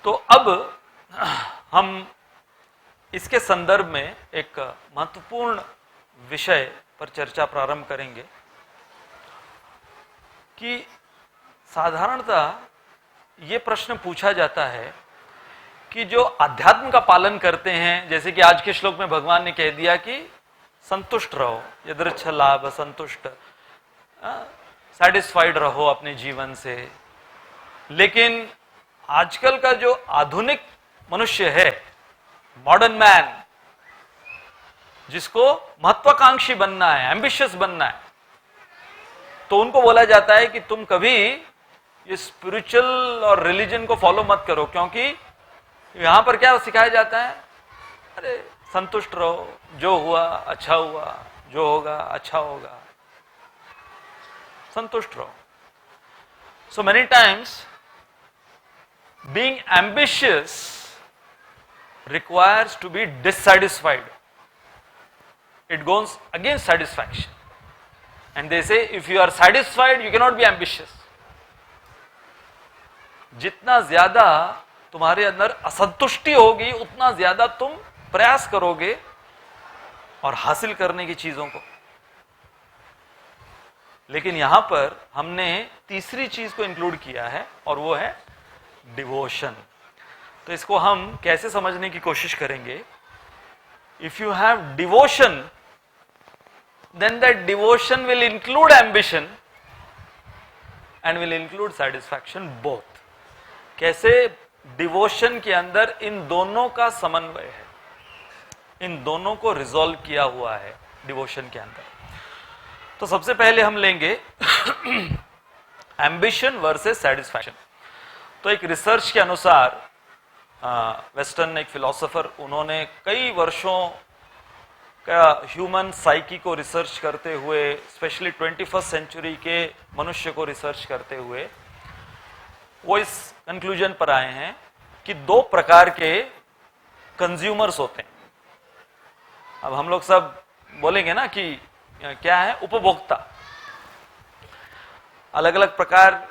तो अब हम इसके संदर्भ में एक महत्वपूर्ण विषय पर चर्चा प्रारंभ करेंगे कि साधारणतः ये प्रश्न पूछा जाता है कि जो अध्यात्म का पालन करते हैं, जैसे कि आज के श्लोक में भगवान ने कह दिया कि संतुष्ट रहो, यदृच्छ लाभ, संतुष्ट, सैटिस्फाइड रहो अपने जीवन से। लेकिन आजकल का जो आधुनिक मनुष्य है, मॉडर्न मैन, जिसको महत्वाकांक्षी बनना है, एम्बिशियस बनना है, तो उनको बोला जाता है कि तुम कभी ये स्पिरिचुअल और रिलीजन को फॉलो मत करो, क्योंकि यहां पर क्या सिखाया जाता है, अरे संतुष्ट रहो, जो हुआ अच्छा हुआ, जो होगा अच्छा होगा, संतुष्ट रहो। So many times being ambitious requires to be dissatisfied. It goes against satisfaction. And they say if you are satisfied, you cannot be ambitious. जितना ज्यादा तुम्हारे अंदर असंतुष्टि होगी, उतना ज्यादा तुम प्रयास करोगे और हासिल करने की चीजों को। लेकिन यहां पर हमने तीसरी चीज को इंक्लूड किया है और वो है डिवोशन। तो इसको हम कैसे समझने की कोशिश करेंगे? If you have devotion, then that devotion will include ambition and will include satisfaction both. कैसे? डिवोशन के अंदर इन दोनों का समन्वय है, इन दोनों को रिजॉल्व किया हुआ है डिवोशन के अंदर। तो सबसे पहले हम लेंगे एम्बिशन वर्सेस सेटिस्फैक्शन। तो एक रिसर्च के अनुसार वेस्टर्न एक फिलोसोफर, उन्होंने कई वर्षों का ह्यूमन साइकी को रिसर्च करते हुए, स्पेशली 21st सेंचुरी के मनुष्य को रिसर्च करते हुए, वो इस कंक्लूजन पर आए हैं कि दो प्रकार के कंज्यूमर्स होते हैं। अब हम लोग सब बोलेंगे ना कि क्या है, उपभोक्ता। अलग अलग प्रकार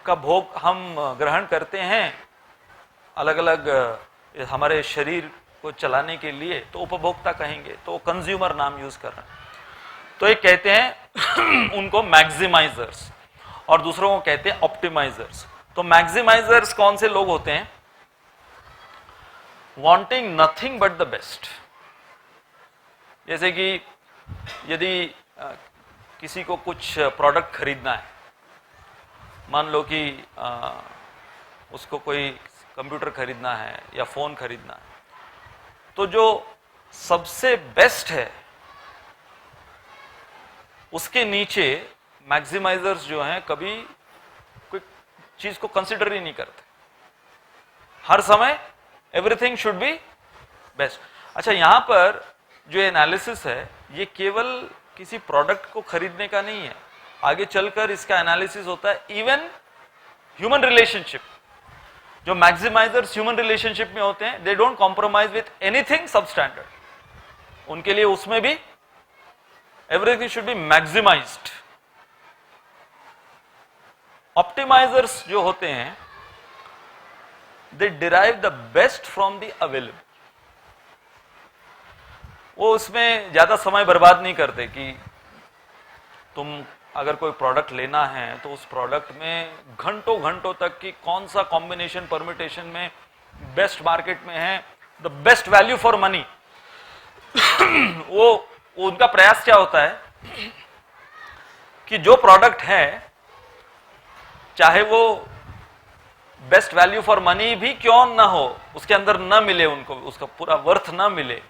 का भोग हम ग्रहण करते हैं, अलग अलग हमारे शरीर को चलाने के लिए, तो उपभोक्ता कहेंगे, तो कंज्यूमर नाम यूज कर रहे हैं। तो एक कहते हैं उनको मैक्सिमाइजर्स और दूसरों को कहते हैं ऑप्टिमाइजर्स। तो मैक्सिमाइजर्स कौन से लोग होते हैं? Wanting nothing but the best. जैसे कि यदि किसी को कुछ प्रोडक्ट खरीदना है, मान लो कि उसको कोई कंप्यूटर खरीदना है या फोन खरीदना है, तो जो सबसे बेस्ट है उसके नीचे मैक्सिमाइजर्स जो हैं कभी कोई चीज को कंसिडर ही नहीं करते। हर समय एवरीथिंग शुड बी बेस्ट। अच्छा, यहां पर जो एनालिसिस है ये केवल किसी प्रोडक्ट को खरीदने का नहीं है, आगे चलकर इसका एनालिसिस होता है इवन ह्यूमन रिलेशनशिप। जो मैक्सिमाइजर्स ह्यूमन रिलेशनशिप में होते हैं, they don't compromise with anything substandard. उनके लिए उसमें भी everything should be maximised. Optimisers जो होते हैं, they derive the best from the available. वो उसमें ज्यादा समय बर्बाद नहीं करते कि तुम अगर कोई प्रोडक्ट लेना है तो उस प्रोडक्ट में घंटों घंटों तक की कौन सा कॉम्बिनेशन परम्यूटेशन में बेस्ट मार्केट में है, the best value for money. वो उनका प्रयास क्या होता है कि जो प्रोडक्ट है, चाहे वो बेस्ट वैल्यू फॉर मनी भी क्यों ना हो, उसके अंदर ना मिले उनको, उसका पूरा वर्थ ना मिले,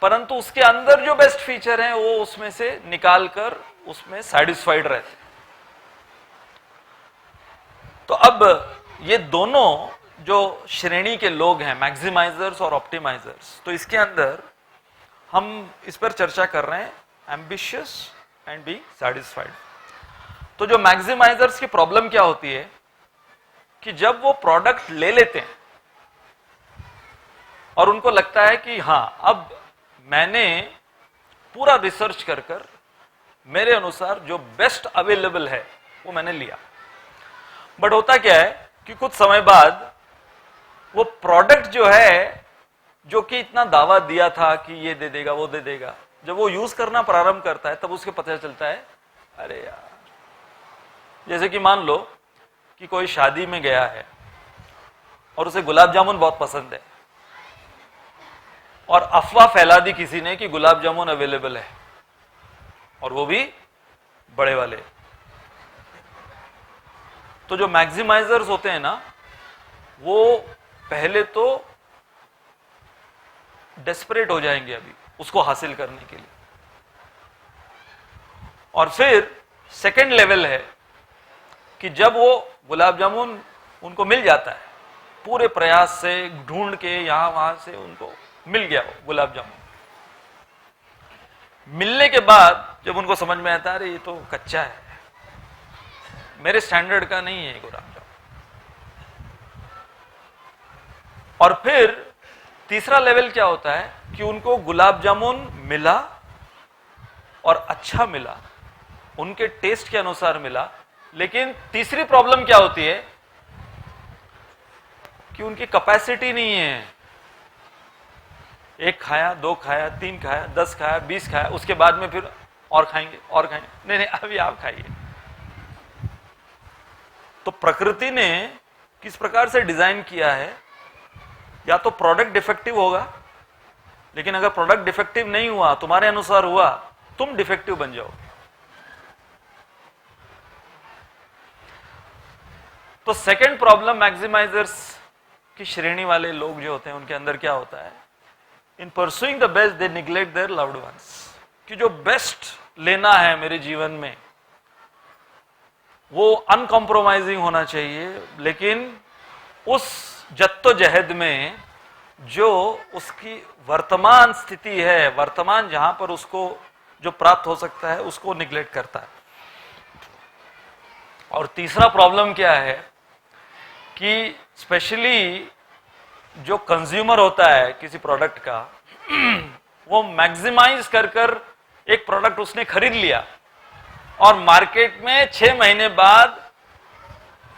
परंतु उसके अंदर जो बेस्ट फीचर है वो उसमें से निकालकर उसमें सैटिस्फाइड रहते। तो अब ये दोनों जो श्रेणी के लोग हैं, मैक्सिमाइजर्स और ऑप्टिमाइजर्स, तो इसके अंदर हम इस पर चर्चा कर रहे हैं एम्बिशियस एंड बी सैटिस्फाइड। तो जो मैक्सिमाइजर्स की प्रॉब्लम क्या होती है कि जब वो प्रोडक्ट ले लेते हैं और उनको लगता है कि हां अब मैंने पूरा रिसर्च कर मेरे अनुसार जो बेस्ट अवेलेबल है वो मैंने लिया, बट होता क्या है कि कुछ समय बाद वो प्रोडक्ट जो है, जो कि इतना दावा दिया था कि ये दे देगा वो दे देगा, जब वो यूज करना प्रारंभ करता है तब उसके पता चलता है अरे यार, जैसे कि मान लो कि कोई शादी में गया है और उसे गुलाब जामुन बहुत पसंद है और अफवाह फैला दी किसी ने कि गुलाब जामुन अवेलेबल है और वो भी बड़े वाले। तो जो मैक्सिमाइजर्स होते हैं ना, वो पहले तो डेस्परेट हो जाएंगे अभी उसको हासिल करने के लिए, और फिर सेकंड लेवल है कि जब वो गुलाब जामुन उनको मिल जाता है, पूरे प्रयास से ढूंढ के यहां वहां से उनको मिल गया वो गुलाब जामुन, मिलने के बाद जब उनको समझ में आता है अरे ये तो कच्चा है, मेरे स्टैंडर्ड का नहीं है गुलाब जामुन। और फिर तीसरा लेवल क्या होता है कि उनको गुलाब जामुन मिला और अच्छा मिला, उनके टेस्ट के अनुसार मिला, लेकिन तीसरी प्रॉब्लम क्या होती है कि उनकी कैपेसिटी नहीं है। एक खाया, दो खाया, तीन खाया, 10 खाया, 20 खाया, उसके बाद में फिर और खाएंगे और खाएंगे, नहीं नहीं अभी आप खाइए। तो प्रकृति ने किस प्रकार से डिजाइन किया है, या तो प्रोडक्ट डिफेक्टिव होगा, लेकिन अगर प्रोडक्ट डिफेक्टिव नहीं हुआ, तुम्हारे अनुसार हुआ, तुम डिफेक्टिव बन जाओ। तो सेकंड प्रॉब्लम मैक्सिमाइजर्स की श्रेणी वाले लोग जो होते हैं उनके अंदर क्या होता है, इन pursuing the best they neglect their loved ones, कि जो बेस्ट लेना है मेरे जीवन में वो अनकॉम्प्रोमाइजिंग होना चाहिए, लेकिन उस जद्दोजहद में जो उसकी वर्तमान स्थिति है, वर्तमान जहां पर उसको जो प्राप्त हो सकता है उसको निग्लेक्ट करता है। और तीसरा प्रॉब्लम क्या है कि स्पेशली जो कंज्यूमर होता है किसी प्रोडक्ट का, वो मैक्सिमाइज कर एक प्रोडक्ट उसने खरीद लिया और मार्केट में 6 महीने बाद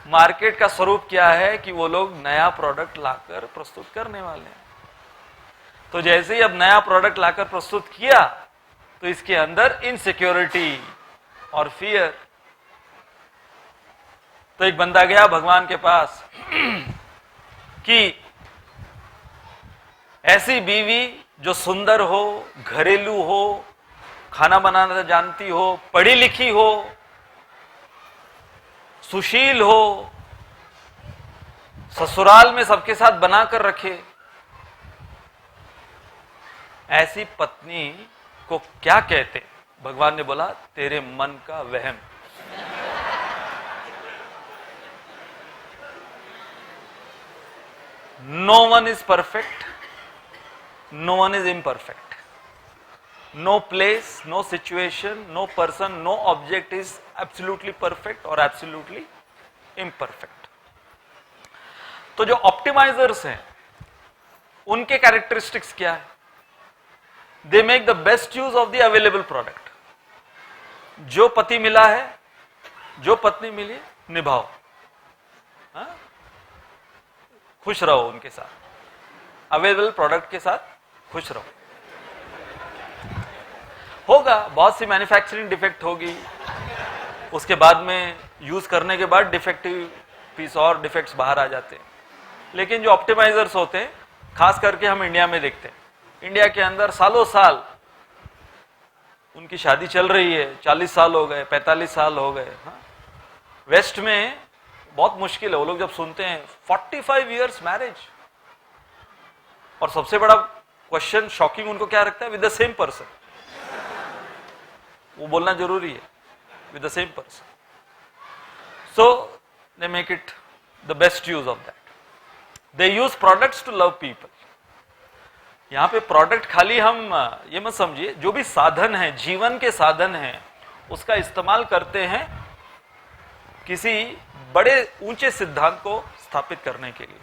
मार्केट का स्वरूप क्या है कि वो लोग नया प्रोडक्ट लाकर प्रस्तुत करने वाले हैं। तो जैसे ही अब नया प्रोडक्ट लाकर प्रस्तुत किया तो इसके अंदर इनसिक्योरिटी और फियर। तो एक बंदा गया भगवान के पास कि ऐसी बीवी जो सुंदर हो, घरेलू हो, खाना बनाना जानती हो, पढ़ी लिखी हो, सुशील हो, ससुराल में सबके साथ बनाकर रखे, ऐसी पत्नी को क्या कहते? भगवान ने बोला तेरे मन का वहम। No one is perfect, no one is imperfect, no place, no situation, no person, no object is absolutely perfect or absolutely imperfect. तो जो ऑप्टिमाइजर्स हैं उनके कैरेक्टरिस्टिक्स क्या है? They make the best use of the available product. जो पति मिला है, जो पत्नी मिली, निभाओ, हा? खुश रहो उनके साथ, अवेलेबल प्रोडक्ट के साथ खुश रहो। होगा बहुत सी मैन्युफैक्चरिंग डिफेक्ट होगी, उसके बाद में यूज करने के बाद डिफेक्टिव पीस और डिफेक्ट्स बाहर आ जाते हैं। लेकिन जो ऑप्टिमाइजर्स होते हैं, खास करके हम इंडिया में देखते हैं, इंडिया के अंदर सालों साल उनकी शादी चल रही है, 40 साल हो गए, 45 साल हो गए। हाँ? वेस्ट में बहुत मुश्किल है, वो लोग जब सुनते हैं 45 इयर्स मैरिज, और सबसे बड़ा क्वेश्चन शॉकिंग उनको क्या रखता है, विद द सेम पर्सन। वो बोलना जरूरी है, with the same person. So they make it the best use of that. They use products to love people. यहां पे प्रोडक्ट खाली हम ये मत समझिए, जो भी साधन है, जीवन के साधन हैं, उसका इस्तेमाल करते हैं किसी बड़े ऊंचे सिद्धांत को स्थापित करने के लिए।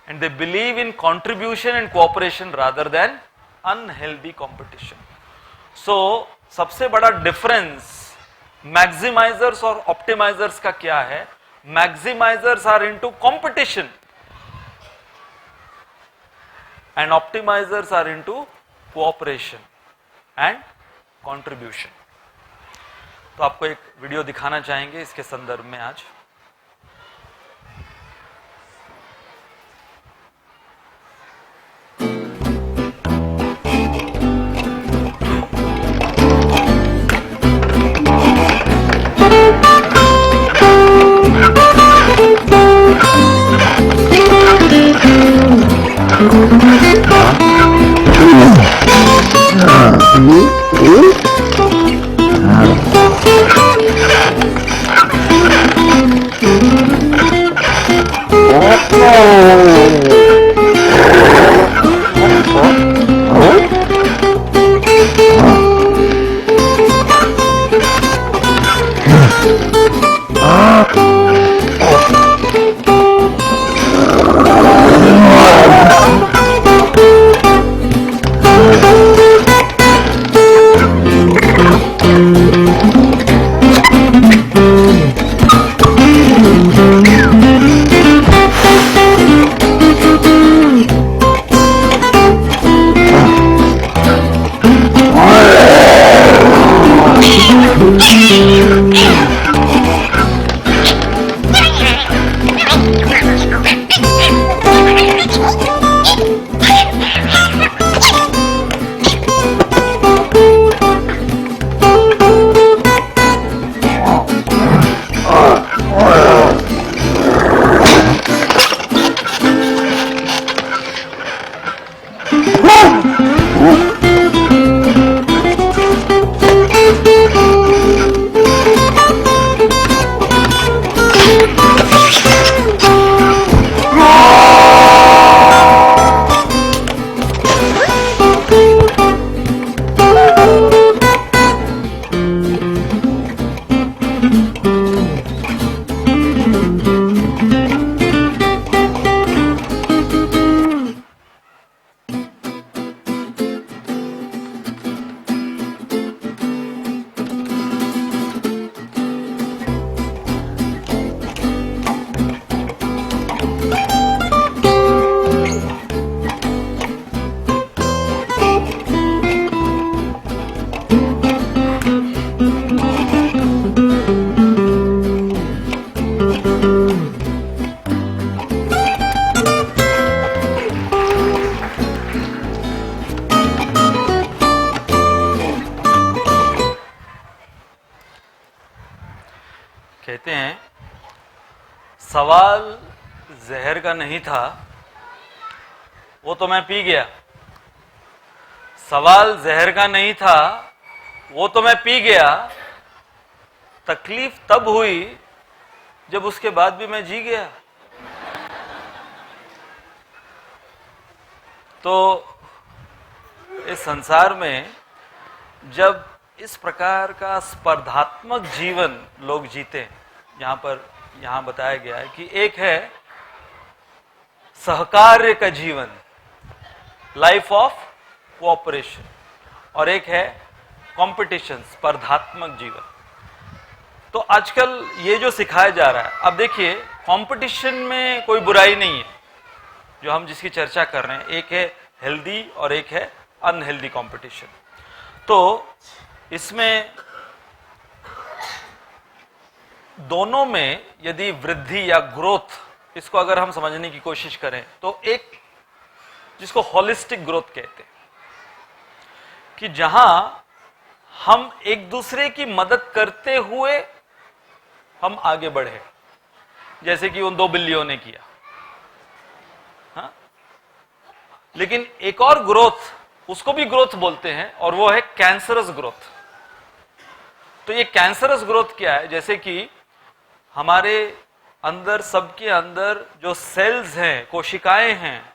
And they believe in contribution and cooperation rather than unhealthy competition. So सबसे बड़ा डिफरेंस मैक्सिमाइजर्स और ऑप्टिमाइजर्स का क्या है? Maximisers are into competition and optimisers are into cooperation and contribution. तो आपको एक वीडियो दिखाना चाहेंगे इसके संदर्भ में आज। कहते हैं सवाल जहर का नहीं था, वो तो मैं पी गया। सवाल जहर का नहीं था, वो तो मैं पी गया। तकलीफ तब हुई जब उसके बाद भी मैं जी गया। तो इस संसार में जब इस प्रकार का स्पर्धात्मक जीवन लोग जीते, यहां बताया गया है कि एक है सहकार्य का जीवन, लाइफ ऑफ कोऑपरेशन, और एक है कंपटीशन, स्पर्धात्मक जीवन। तो आजकल ये जो सिखाया जा रहा है, अब देखिए कंपटीशन में कोई बुराई नहीं है, जो हम जिसकी चर्चा कर रहे हैं, एक है हेल्दी और एक है अनहेल्दी कंपटीशन। तो इसमें दोनों में यदि वृद्धि या ग्रोथ, इसको अगर हम समझने की कोशिश करें तो एक जिसको होलिस्टिक ग्रोथ कहते हैं, कि जहां हम एक दूसरे की मदद करते हुए हम आगे बढ़े, जैसे कि उन 2 बिल्लियों ने किया। हाँ? लेकिन एक और ग्रोथ, उसको भी ग्रोथ बोलते हैं, और वो है कैंसरस ग्रोथ। तो ये कैंसरस ग्रोथ क्या है? जैसे कि हमारे अंदर, सबके अंदर जो सेल्स हैं, कोशिकाएं हैं,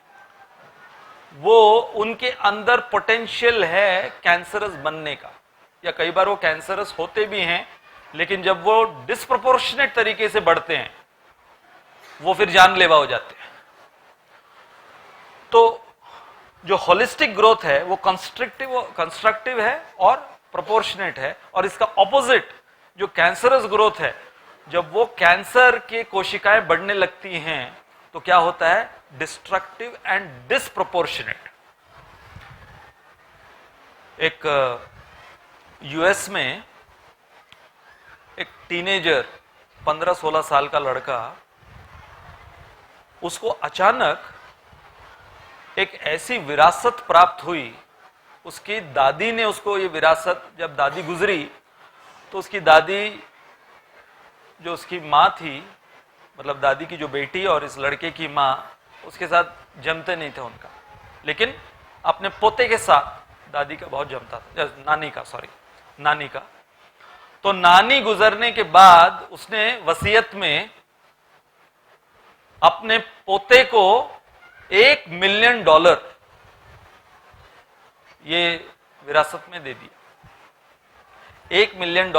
वो उनके अंदर पोटेंशियल है कैंसरस बनने का। या कई बार वो कैंसरस होते भी हैं, लेकिन जब वो डिस्प्रोपोर्शनेट तरीके से बढ़ते हैं वो फिर जानलेवा हो जाते हैं। तो जो होलिस्टिक ग्रोथ है वो कंस्ट्रक्टिव है और प्रोपोर्शनेट है, और इसका ऑपोजिट जो कैंसरस ग्रोथ है, जब वो कैंसर के कोशिकाएं बढ़ने लगती हैं तो क्या होता है, डिस्ट्रक्टिव एंड डिस्प्रोपोर्शनेट। एक यूएस में एक टीनेजर 15-16 साल का लड़का, उसको अचानक एक ऐसी विरासत प्राप्त हुई, उसकी दादी ने उसको ये विरासत, जब दादी गुजरी तो उसकी दादी जो उसकी माँ थी, मतलब दादी की जो बेटी और इस लड़के की माँ उसके साथ जमते नहीं थे उनका, लेकिन अपने पोते के साथ दादी का बहुत जमता था, नानी का। तो नानी गुजरने के बाद उसने वसीयत में अपने पोते को $1 मिलियन ये विरासत में दे दिया। $1 मिलियन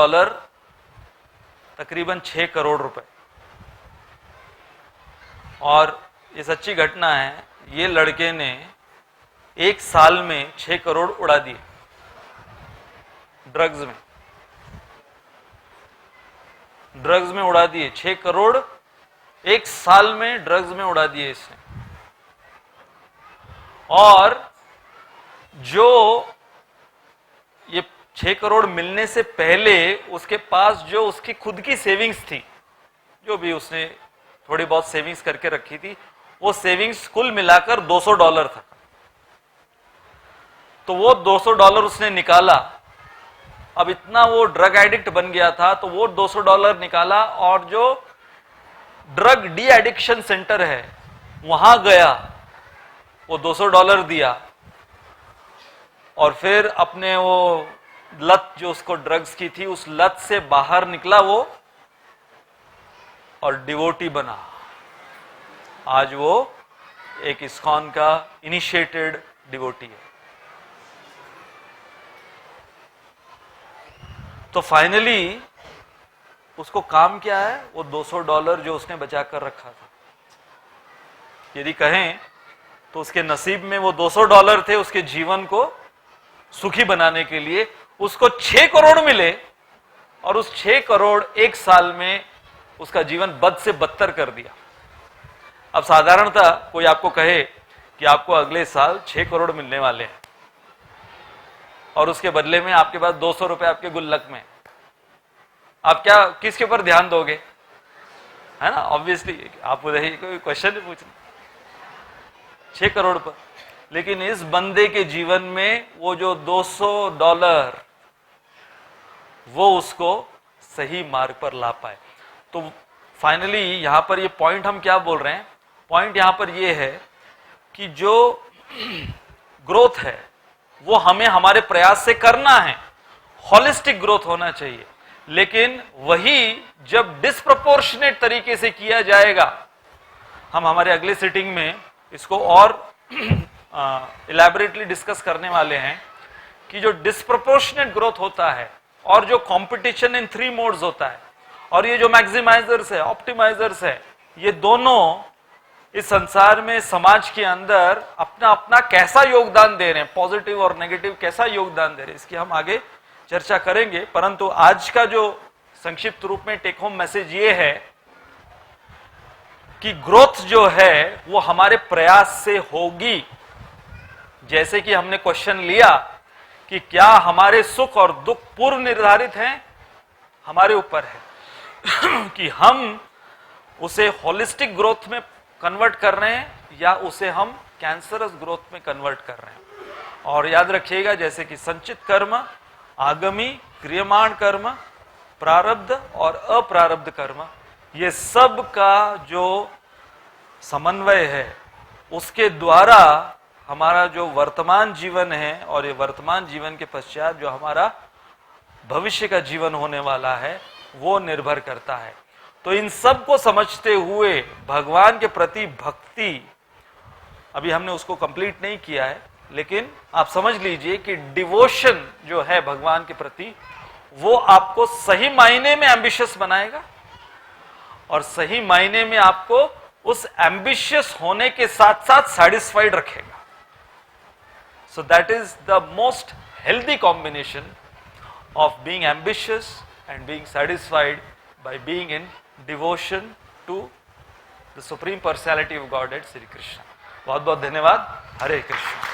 तकरीबन 6 करोड़ रुपए। और ये सच्ची घटना है, ये लड़के ने 1 साल में 6 करोड़ उड़ा दिए ड्रग्स में उड़ा दिए। 6 करोड़ 1 साल में ड्रग्स में उड़ा दिए इसने। और जो ये 6 करोड़ मिलने से पहले उसके पास जो उसकी खुद की सेविंग्स थी, जो भी उसने थोड़ी बहुत सेविंग्स करके रखी थी, वो सेविंग्स कुल मिलाकर $200 था। तो वो $200 उसने निकाला। अब इतना वो ड्रग एडिक्ट बन गया था, तो वो $200 निकाला और जो ड्रग डी एडिक्शन सेंटर है वहां गया, वो $200 दिया, और फिर अपने वो लत जो उसको ड्रग्स की थी, उस लत से बाहर निकला वो और डिवोटी बना। आज वो एक इस्कॉन का इनिशिएटेड डिवोटी है। तो फाइनली उसको काम क्या है, वो $200 जो उसने बचा कर रखा था, यदि कहें तो उसके नसीब में वो $200 थे उसके जीवन को सुखी बनाने के लिए। उसको 6 करोड़ मिले और उस 6 करोड़ 1 साल में उसका जीवन बद से बदतर कर दिया। अब साधारणतः कोई आपको कहे कि आपको अगले साल 6 करोड़ मिलने वाले हैं और उसके बदले में आपके पास $200 आपके गुल्लक में, आप क्या किसके ऊपर ध्यान दोगे? है ना, ऑब्वियसली आप उधर कोई क्वेश्चन नहीं पूछना, 6 करोड़ पर। लेकिन इस बंदे के जीवन में वो जो $200 वो उसको सही मार्ग पर ला पाए। तो फाइनली यहां पर ये पॉइंट हम क्या बोल रहे हैं, पॉइंट यहां पर ये है कि जो ग्रोथ है वो हमें हमारे प्रयास से करना है, होलिस्टिक ग्रोथ होना चाहिए। लेकिन वही जब डिस्प्रोपोर्शनेट तरीके से किया जाएगा, हम हमारे अगले सिटिंग में इसको और इलैबोरेटली डिस्कस करने वाले हैं कि जो डिस्प्रोपोर्शनेट ग्रोथ होता है और जो कंपटीशन इन 3 मोड्स होता है, और ये जो मैक्सिमाइजर्स है, ऑप्टिमाइजर्स है, ये दोनों इस संसार में समाज के अंदर अपना अपना कैसा योगदान दे रहे हैं, पॉजिटिव और नेगेटिव कैसा योगदान दे रहे हैं, इसकी हम आगे चर्चा करेंगे। परंतु आज का जो संक्षिप्त रूप में टेक होम मैसेज ये है कि ग्रोथ जो है वो हमारे प्रयास से होगी। जैसे कि हमने क्वेश्चन लिया कि क्या हमारे सुख और दुख पूर्व निर्धारित हैं, हमारे ऊपर है कि हम उसे होलिस्टिक ग्रोथ में कन्वर्ट कर रहे हैं या उसे हम कैंसरस ग्रोथ में कन्वर्ट कर रहे हैं। और याद रखिएगा, जैसे कि संचित कर्म, आगामी, क्रियमाण कर्म, प्रारब्ध और अप्रारब्ध कर्म, ये सब का जो समन्वय है उसके द्वारा हमारा जो वर्तमान जीवन है और ये वर्तमान जीवन के पश्चात जो हमारा भविष्य का जीवन होने वाला है वो निर्भर करता है। तो इन सब को समझते हुए भगवान के प्रति भक्ति, अभी हमने उसको कंप्लीट नहीं किया है, लेकिन आप समझ लीजिए कि डिवोशन जो है भगवान के प्रति, वो आपको सही मायने में एम्बिशियस बनाएगा और सही मायने में आपको उस एम्बिशियस होने के साथ साथ सैटिस्फाइड रखेगा. So that is the most healthy combination of being ambitious and being satisfied by being in devotion to the Supreme Personality of Godhead, Sri Krishna. बहुत बहुत धन्यवाद. हरे कृष्ण.